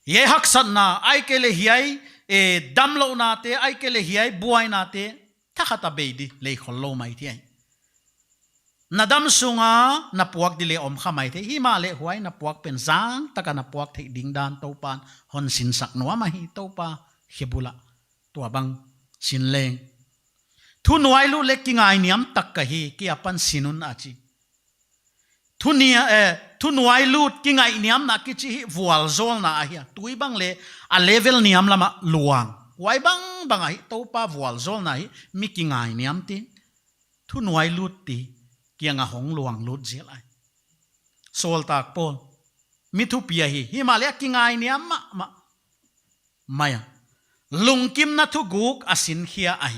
ye haksan na ai kele hiai e damlo na te ai kele hiai buai na te thakata beidi le khollo mai ti ai nadam sunga na puak dile om khamai the hi ma le huai na puak pen zang taka na puak the ding dan to pan hon sin sak no ma hi to pa hebula to bang sin leng thu nuai lu le kingai niam tak ka hi ki apan sinun achi thu nuai lu kingai niam na ki chi vual zol na ahia tui bang le a level niam lama luang wai bang ai to pa vual zol na hi mi kingai niam ti thu nuai lu ti kianga hong luang lut zel ai sol tak pol mi thu pia hi himalaya kingai niam ma maya lungkim na thu guk asin khia ai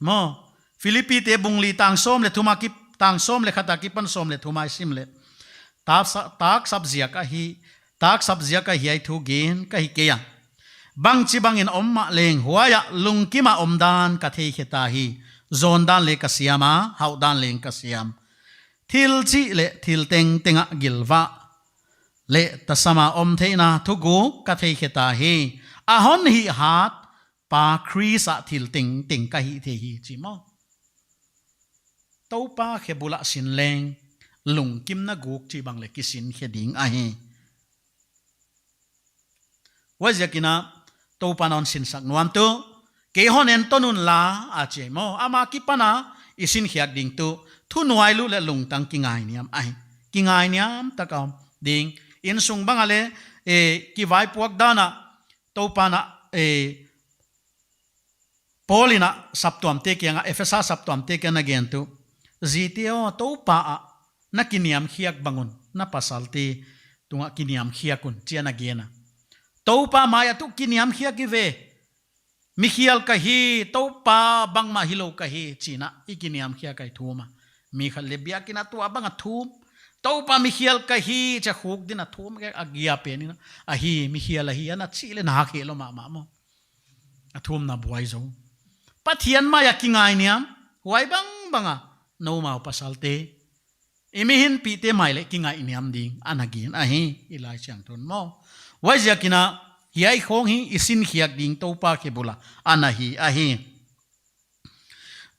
mo Philippi te bungli tang som le thuma ki tang som le khata ki pan som le thuma sim le tak sabzia ka hi ai thu gen ka hi ke ya bang chi bang in omma leng huaya lungkima omdan ka thei kheta hi zon dan le ka siama hau dan leng ka siam thil chi le thil teng tenga gilwa le tasama om theina thu gu ka thei kheta hi ahon hi hat pa krisa thil ting ka hi the hi chi mo to pa khebula sin leng lungkim na guk chi bang le kisin kheding a hi wazakina to panon sin sak nuam tu ke honen tonun la a che mo ama ki pana isin khiak ding tu thu nuai lu le lung tang ki ngai niam ai ki ngai niam takam ding in sung bangale ki vai puak dana to pana polina saptuam te kyanga efesa saptuam te kana gen tu zitio to pa na kiniam khiak bangun na pasalte tunga kiniam khiakun chiana gena to pa maya tu kiniam khiak ki ve mikhial ka hi to pa bang ma hilo ka hi china ikiniam khiak kai thuma mi khalle bia kina tu abanga thum to pa mikhial ka hi cha khuk dina thum ke agia pe ni na a hi mikhial hi ana chile na khelo ma mo athum na buai zo pathian ma ya kingai niam huai banga no ma pasalte imihin pi te mai le kingai niam ding anagin a hi ilai chang thon mo wajia kina hiai khong hi isin khiak ding to pa ke bula anahi a hi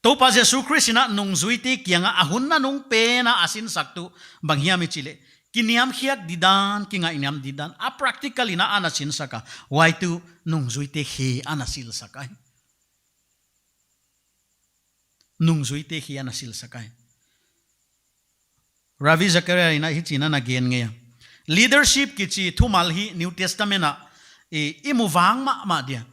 to pa Jesu Christina nung zuiti kianga ahun na nung pe na asin saktu banghiami chile kiniam khiak didan kingai niam didan a practically na anasin saka why tu nung zuiti he anasil sakai nung zuite hi ana sil sakai Ravi Zakaria ina hi china na gen nge leadership ki chi thumal hi New Testament a imuwang ma dia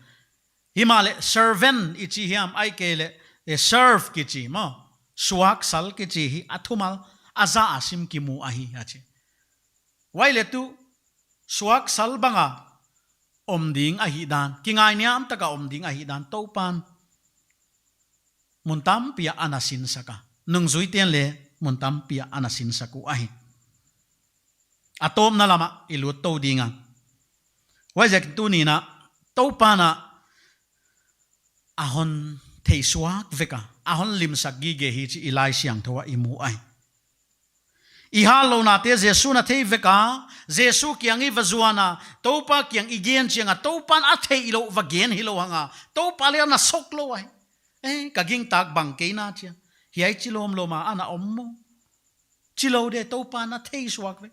himale servant ichi hiam ai kele serve ki chi mo suak sal ki chi hi athumal aza asim ki mu ahi achi waile tu suak sal banga omding ahi dan kingai niam taka omding ahi dan topan muntam pia anasin saka nung zuiten le muntam pia anasin saku ahi atom na lama ilut to dinga wajak tu ni na to pana ahon theisuak veka ahon lim sakgi ge hi chi ilai siang thowa imu ai iha lo na te Jesu na thei veka Jesu kyang i vazuana topa kyang igen chianga topan a thei ilo vagen hilo hanga topa le na sok lo ai kaging tak bang ke na chia hiai chilom loma ana ommo chilo de topa na thei suak ve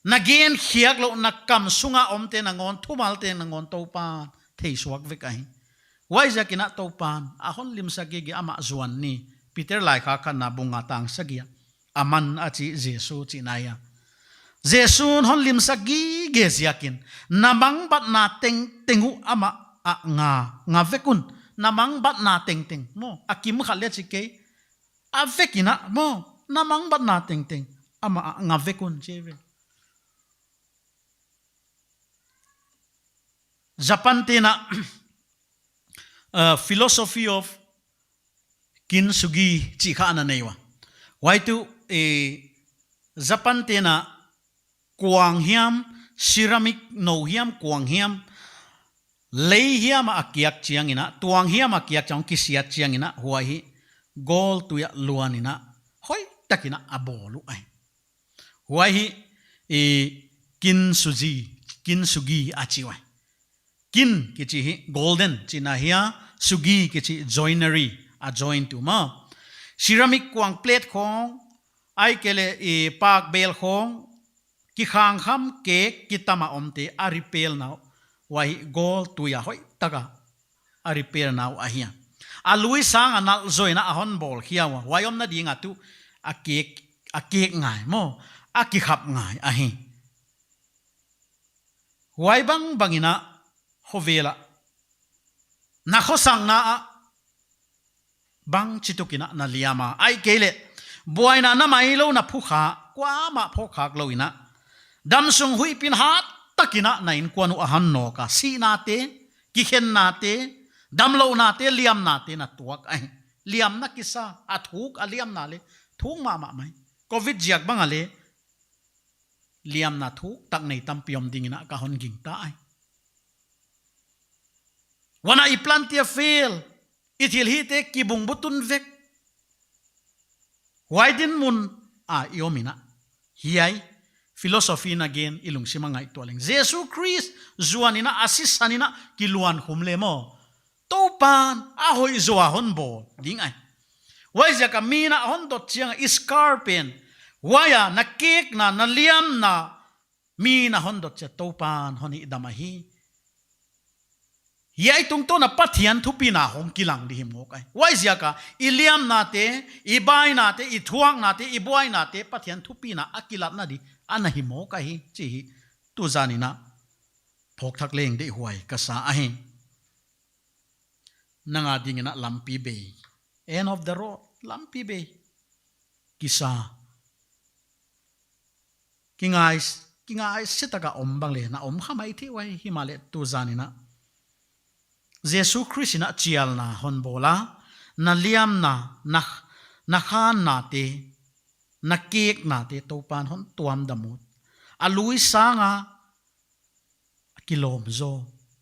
na gen khiak lo na kam sunga omte na ngon thumal te na ngon topa thei suak ve kai wai zakina topan ahon lim sagi ge ama zuan ni Peter lai kha khan na bunga tang sagia aman achi Jesu chinaya Jesu hon lim sagi ge ziakin namang bat na tengu ama nga vekun namang bat na teng mo akim khalle chike avekina mo namang bat na teng ama nga vekun cheve Japan tena philosophy of Kintsugi chi kha na neiwa waitu Japan tena kuang hiam ceramic no hiam kuang hiam lei hiam akiak chiangina tuang hiam akiak chang kisiat chiangina huai gol tuya luanina hoi takina abolu ai huai Kintsugi achiwai kin kichi golden china hia sugi kichi joinery a join tu ma ceramic kuang plate khong ai kele pak bel khong ki khang kham cake kitama omte a repair now wai gold tuya hoi taka a repair now a hia a lui sang anal zoina a hon bol hiawa wayom na dinga tu a cake ngai mo a ki khap ngai a hi wai bangina hovela na khosang na bang chitukina na liama ai kele boina na mailo na phukha kwa ma pho khak loina dam sung hui pin hat takina na in kwanu ahan no ka si na te ki khen na te dam lo na te liam na te na tuak ai liam na kisa athuk aliam na le thuk ma mai covid jiak bangale liam na thuk tak nei tam piom dingina ka hon ging ta ai wana I plantia fail ithil hi te kibung butun vek waidin mun a iomina hiai philosophy na gen ilung simangai toleng Jesus Christ zuanina asisanina kiluan humle mo topan a hoi zoa hon bo ding ai waija ka mina hon dot chiang iscarpen waya na kek na liam na mina hon dot cha topan honi damahi yai tung to na pathian thupi na hong kilang di himok ai waija ka iliam na te ibai na te ithuang na te ibuai na te pathian thupi na akilat na di anahimo ka hi chi tu zanina phok thak leng de huai ka sa a hi nanga dingina lampi be end of the road lampi be kisa kingai sitaka ombang le na om khamai thi wai himale tu zanina Jesus Christ na chial na hon bola na liam na khan na te na kek na te topan hon tuam damut alui sanga kilom zo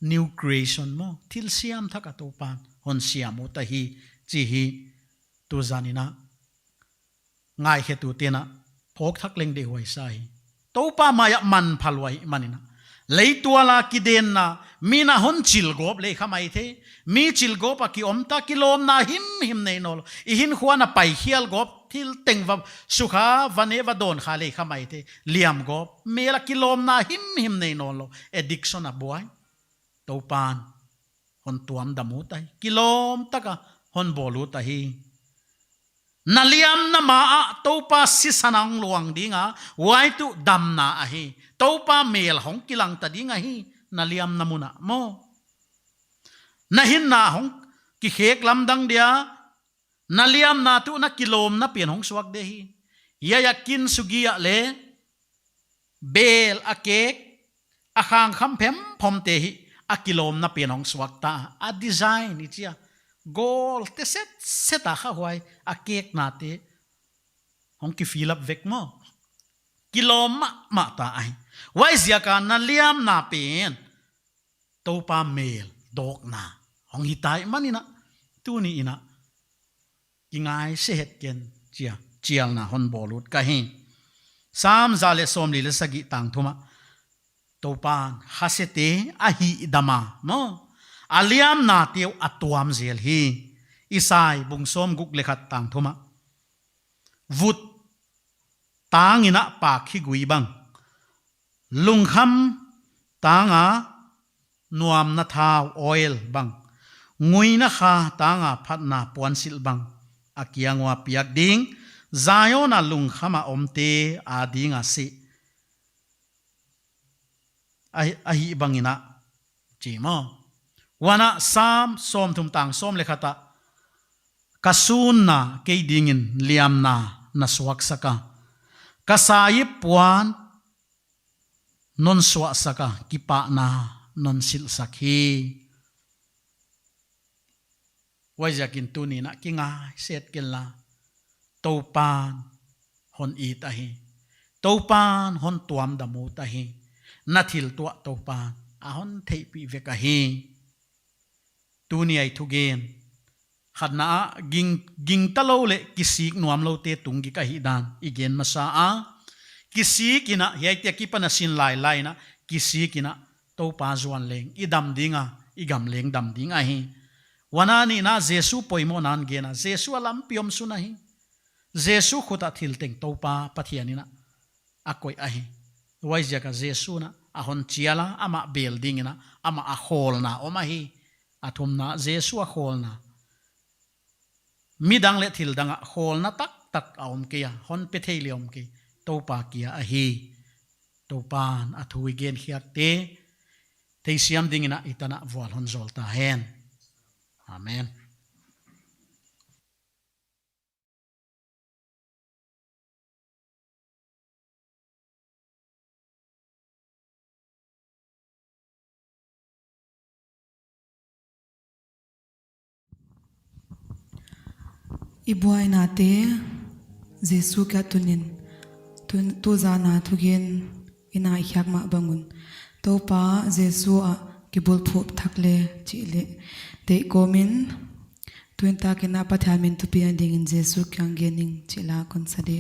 new creation mo til siam thaka topan hon siam uta hi chi hi tu zanina ngai he tu tena phok thak leng de hoi sai topa maya man phalwai manina leituala kiden na mina hon chil gop le khamai the mi chil gop a ki omta kilom na him nei nol I hin khuana pai hial gop thil tengwa sukha vane va don khale khamai the liam gop mela kilom na him nei nol addiction a boy topan hon tuam damu tai kilom taka hon bolu ta hi naliam na ma a topa sisanang luang dinga wai tu dam na a hi topa mel hong kilang ta dinga hi naliam namuna mo nahin na hong ki khek lam dang dia naliam na tu na kilom na pian hong suak de hi ya kin sugia le bel akek akhang kham phem phom te hi a kilom na pian hong suak ta a design ichia gol te set a kha huai a kek na te hong ki fill up vek mo kilom ma ta ai wai zia ka na liam na pen topa mel dok na hong hitai manina tu ni ina kingai se het ken chia chial na hon bolut ka hi sam zale som li le sagi tang thuma topan hasete a hi dama mo aliam na tiu atuam zel hi isai bungsom guk lekhat tang thuma vut tangina pa khi gui bang lungkham tanga nuam na thau oil bang ngui na kha tanga phatna ponsil bang akiangwa piak ding zayona lungkhama omte adinga si ahi bangina chimo wana sam som thum tang som lekhata kasun na keidingin liam na swak saka kasai puan non swa saka kipa na non sil sakhi wajakin tuni na kinga set kella topan hon i tahi topan hon tuam damu tahi nathil tua topan ahon thei pi veka hi tuni ai thugen khatna ging talo le kisik nuam lo te tungi ka hi dan igen masa a kisikina hiaite kipana sin lai na kisikina topa zuan leng idam dinga igam leng dam dinga hi wanani na jesu poimo nan gena jesu alam piom sunahi jesu khuta thil teng topa pathianina akoi ahi waija ka jesu na ahon chiala ama building na ama a hall na omahi athumna jesu a hall na midang le thil danga hall na tak aom ke ya hon pe theiliom ke topa kia ahi topan athui gen hiat te theisiam dingina itana wal hon zol ta hen amen. ibuai na te Jesu ka tunin tu zana thugin ina hyak ma bangun to pa Jesu a kibul phup thakle chile te komin tuinta kena pathamin tu pian ding in Jesu kyang gening chila kon sade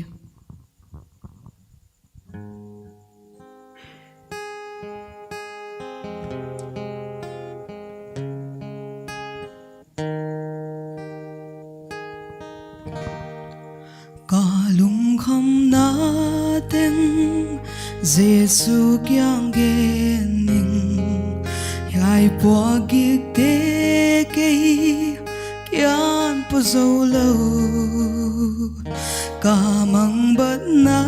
Kalung kham na ten Jesu kyang gening Yai po gig te kei Kyan po zolo Kamang bat na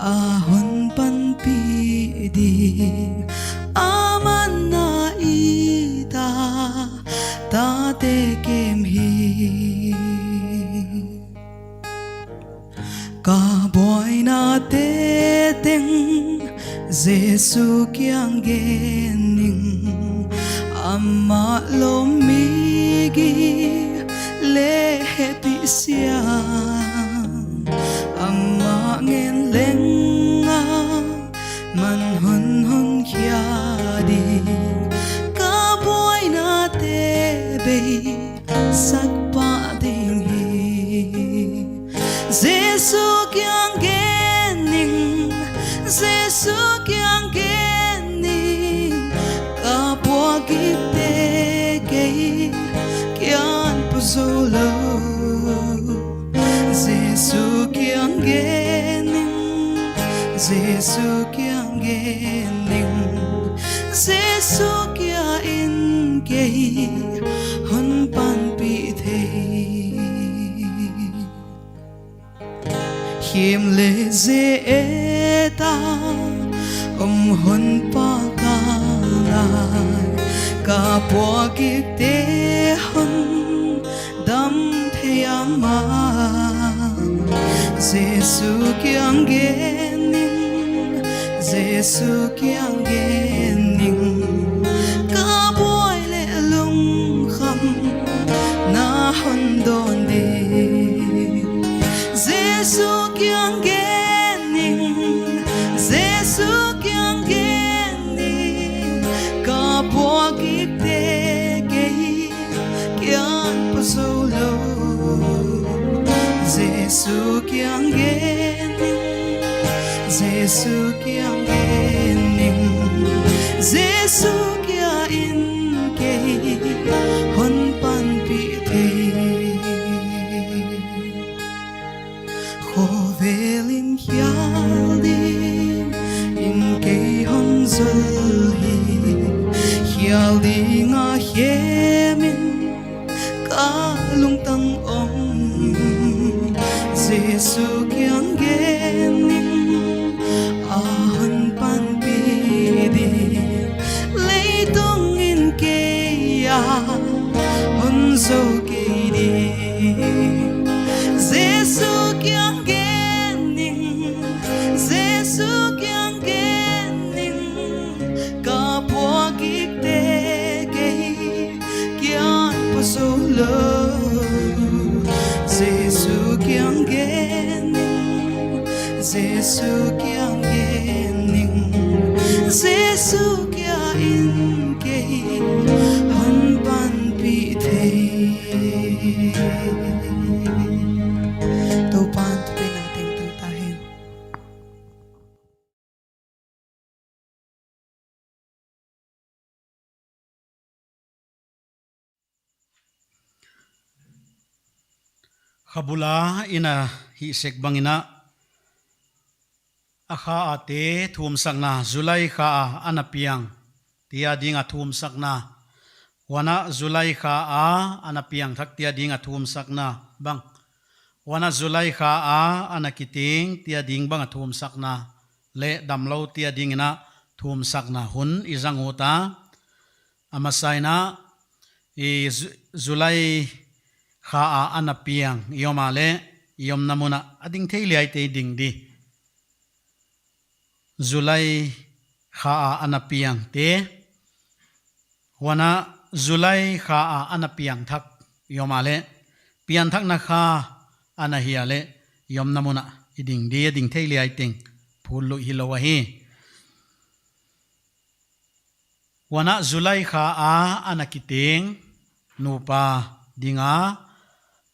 ahon pan pi di Aman na ita ta te kem hi Ka boy na te teng Jesu kyang gening Amma lomigi le happy siang Amma ngen lenga man hon hon kya di Ka boy na te be sak pa ding hi Jesu kyang gening Jesu kyang gening Kapwa kite kei Kyan puzolo Jesu kyang gening Jesu kyang gening Jesu kya in kei Hon pan pi thei Him le ze eta hon pa ka lai Ka po kik te hon dam the ama Jesu kyang gening Jesu kyang gening Ka boy le lung kham na hon don de Jesu kyang gening Jesu kyang gening Ka po kik te kei Kyan pa solo Jesu kyang gening Jesu kyang gening Jesu kya in kei hon pan pi te Khovelin hialding in kei hon zulhi Hialding a hiemin kalung tang om Jesu kyang gening ahon pan pi di Leitung in kei hon zo kei di Jesu kyang gening Jesu kyang gening Kapwa kik te kei Kyan pa solo Jesu kyang gening Jesu kyang gening Jesu kya in kei hon pan pi thei Tupan tupi nating tantahin Khabula ina hi sekbangina akha ate thum sakna Julai kha anapiang tia dinga thum sakna wana Julai kha anapiang thak tia dinga thum sakna bang wana Julai kha anakiting tia ding bang thum sakna le damlo tia dingina thum sakna hun izanguta amasaina i Julai kha anapiang yomale yom namuna ading theili ai te ding di Julai kha anapiang te wana Julai kha anapiang thak yomale pian thak na kha ana hiya le yom namuna iding dia ding thei le ai ting phul lu hi lo wa hi wana Zulai kha a anakiting nupa dinga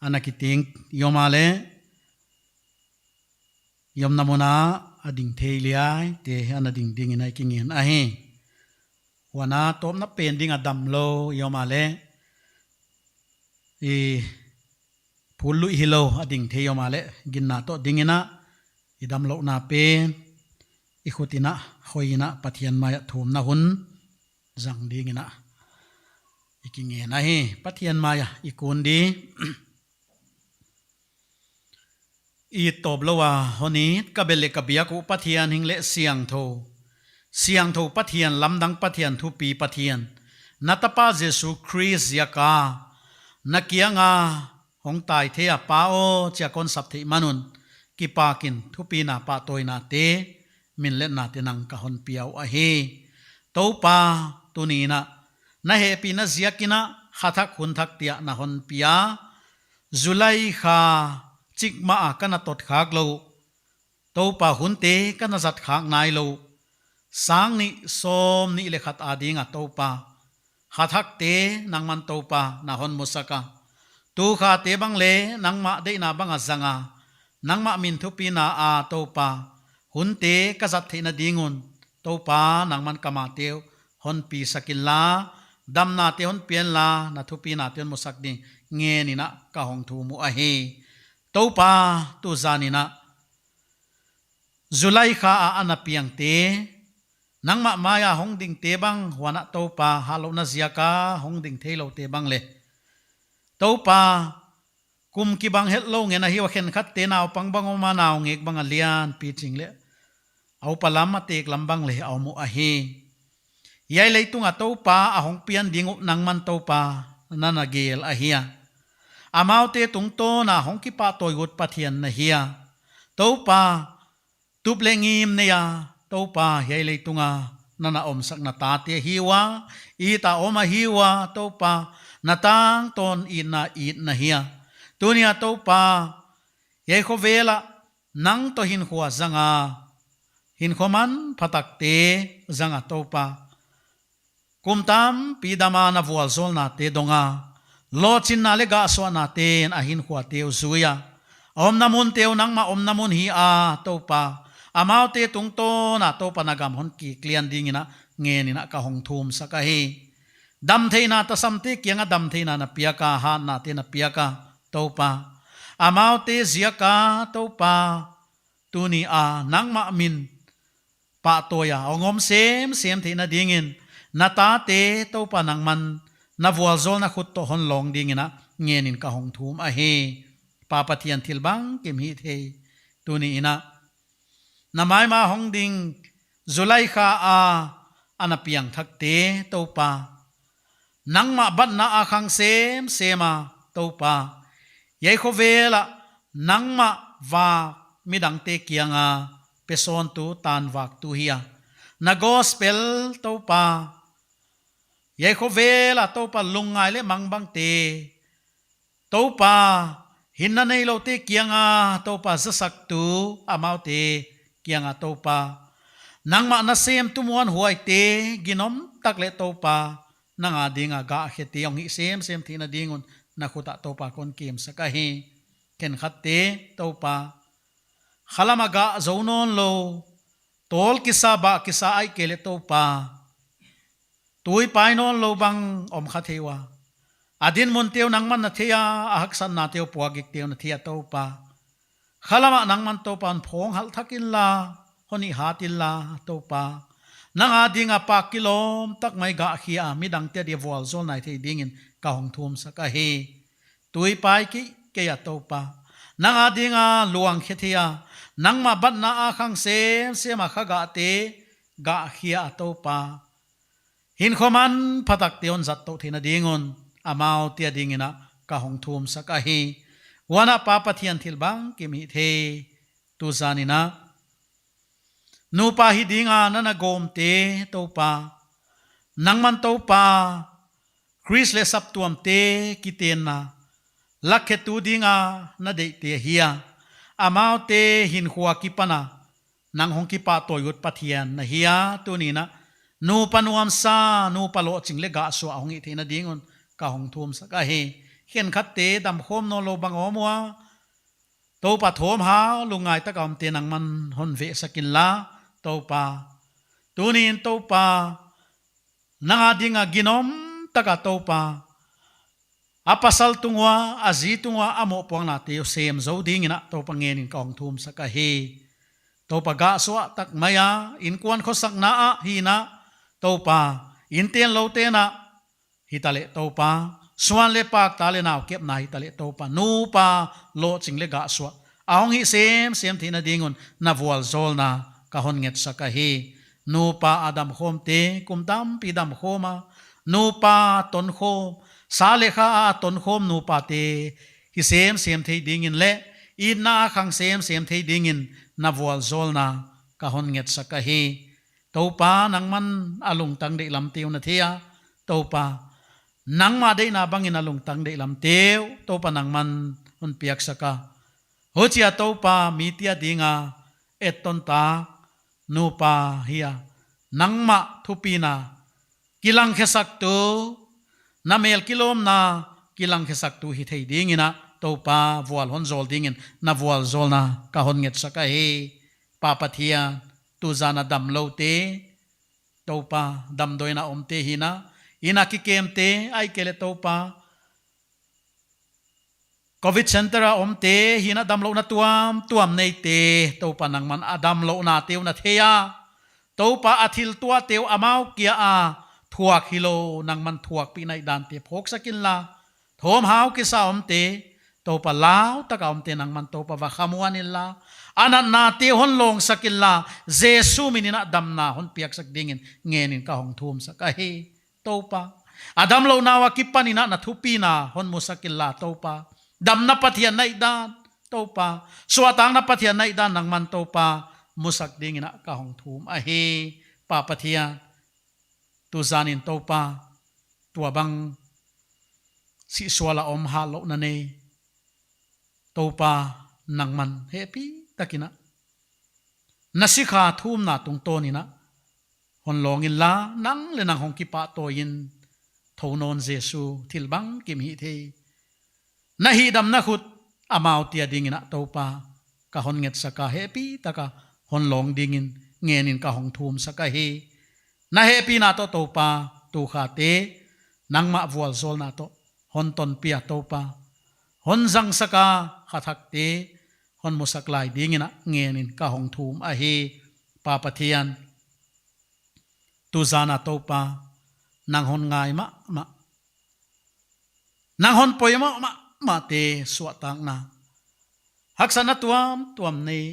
anakiting yomale yom namuna ading thei le ai te anading ding inai kingin a hi wana tom na pen ding adam lo yomale e phulu hilo ading the yomale ginna to dingina idam lo na pen ikhutina hoina pathian maya thum na hun jang dingina ikinge na hi pathian maya ikun di i toblowa honi kabele kabia ku pathian hingle siang tho pathian lamdang pathian thu pi pathian natapa Jesu Christ yaka nakianga hong tai thea pa o cha kon sap thei manun ki pakin thu pi na pa toina te min le na te nang ka hon piau a he to pa tunina na he pi na ziakina khathak hun thak tia na hon pia Zulai kha chikma a kana tot khak lo to pa hun te kana zat khak nai lo sang ni som ni le khat adinga to pa khathak te nangman to pa na hon musaka tu kha te bang le nangma de na bang azanga nangma min thu pi na a to pa hun te ka zat theina dingun to pa nangman kama teu hon pi sakilla damna te hon pian la na thu pi na te musak ding nge ni na ka hong thu mu a he to pa tu zanina Zulai kha a anapiang te nangma maya hong ding te bang wana to pa halo na ziaka hong ding thelo te bang le to pa kum ki bang het lo nge na hi wa khen khat te naw pang bang ma naw ngek bang alian pi ching le au palam ma tek lambang le au mu a he yai leitung a to pa a hong pian ding nang man to pa nana gel a hia amau te tung to na hong ki pa toy gut pathian na hia to pa tup lengim ne ya to pa yai leitunga nana om sak na ta te hiwa i ta oma hiwa to pa natang ton ina it na hia tunia to pa yai kho vela nang to hin huwa zanga hin khoman phatak te zanga to pa kumtam pidama na vual zol na te donga lo chin na le ga so na ten a hin huwa te zuya om namun teu nang ma om namun hi a to pa amau te tung to na to panagam hon ki klian dingina nge ni na ka hong thum saka hi dam theina ta samte kianga dam theina na piaka ha na te na piaka to pa amau te ziaka to pa tuni a nangma min pa toya ongom sem theina dingin na ta te to pa nangman na vual zol na khut to hon long dingina nge nin ka hong thum a he pa pathian thilbang kim hi the tuni ina namai ma hong ding Zulai kha a anapiang thak te to pa nangma bat na a khang sema to pa yai kho vela nangma wa midang te kianga peson tu tan wak tu hia na gospel to pa yai kho vela to pa lungai le mangbang te to pa hinna nei lo te kianga to pa zasak tu amau te kianga to pa nangma na sem tumuan huai te ginom takle to pa nanga dinga ga kheti ong hi sem thina dingun na khuta to pa kon kim saka hi ken khatte to pa khalama ga zonon lo tol kisa ba kisa ai kele to pa tui painon lo bang om khathewa adin mon teu nangman na thea ahaksan na teu puagik teu na thea to pa khalama nangman to pan phong hal thakin la honi hatil la to pa nanga dinga pa kilom tak mai ga khia midang te dia wal zol nai thei dingin ka hong thum saka he tui pai ki ke ya to pa nanga dinga luang khethia nangma bat na a khang se ma khaga te ga khia to pa hin khoman phatak teon zat to thina dingon amau tia dingina ka hong thum saka he wana pa pathian thilbang kimi the tu zanina nu pa hi dinga nana gom te to pa nangman to pa Chris le sap tuam te kiten na lakhe tu dinga na de te hia amau te hin huwa kipana nang hong kipa toyut pathian na hia tu ni na nu panuam sa nu palo chingle ga so ahong i thina dingon ka hong thum sa ka he hen khat te dam khom no lo bang omwa to pa thom ha lungai ta kam te nang man hon ve sakin la to pa tunin to pa nanga dinga ginom taka to pa apasal tungwa azi tungwa amo puang na te sem zo ding ina to pa ngenin ka hong thum sa ka he to pa ga so tak maya in kwan kho sak na a hi na to pa in ten lo te na hitale to pa swan le pak ta le naw kep na hitale to pa nu pa lo ching le ga so ahong hi sem thina dingon na vual zol na ka hon nget sa ka hi nu pa adam khom te kum dam pi dam khoma nu pa ton khom sa le kha ton khom nu pa te hi sem thei dingin le in na khang sem thei dingin na vual zol na ka hon nget sa ka hi to pa nang man alung tang de lam teu na thia to pa nang ma de na bangin alung tang de lam teu to pa nang man hun piak sa ka ho chia to pa mi tia dinga eton ta nu pa hia nang ma thupina kilang khesak tu na mel kilom na kilang khesak tu hi thei dingina to pa vual hon zol dingin na vual zol na ka hon nget sa ka he pa pathia tu zana dam lo te to pa dam doina om te hina ina ki kem te ai kele to pa covid center a om te hina dam lo na tuam nei te to pa nang man adam lo na teu na theya to pa athil tua teu amau kia a thuak hilo nang man thuak pi nai dan te phok sakin la thom hau ki sa om te to pa lao ta ka om te nang man to pa va khamuan illa anan na te hon long sakin la jesu minina dam na hon piak sak dingin ngenin ka hong thum sa ka he to pa adam lo na wa kipanina na thupi na hon musakil la to pa dam na pathian nai dan to pa suatang na pathian nai dan nang man to pa musak dingina ka hong thum a he pa pathia tu zanin to pa tua bang si swala om ha lo na ne to pa nang man happy takina nasikha thum na tung to ni na hon longin la nang le nang hong ki pa to yin thonon jesu thilbang kim hi the na hi dam na khut amau tia dingina to pa ka hon nget saka happy taka hon long dingin ngenin ka hong thum saka he na happy na to pa tu kha te nang ma vual zol na to hon ton pia to pa hon jang saka khathak te hon musak lai dingina ngenin ka hong thum a he pa pathian tu zana to pa nang hon ngai ma nang hon poi ma te suatang na haksana tuam nei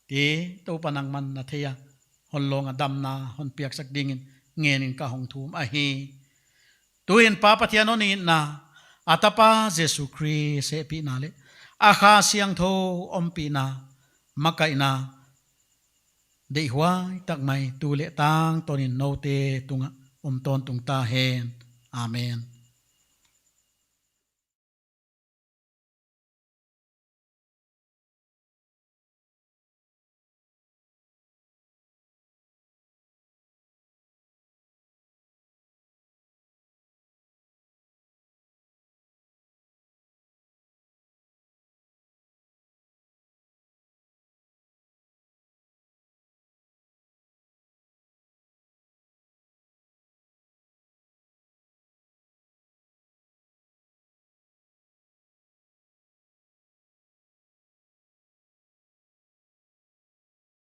te to pa nang man na theya hon long adam na hon piak sak dingin ngenin ka hong thum a hi tuin pa pathian on in na atapa jesu christ se pi na le akha siang tho om pi na makai na dei huai tak mai tu le tang tonin no te tunga ton tung ta hen amen.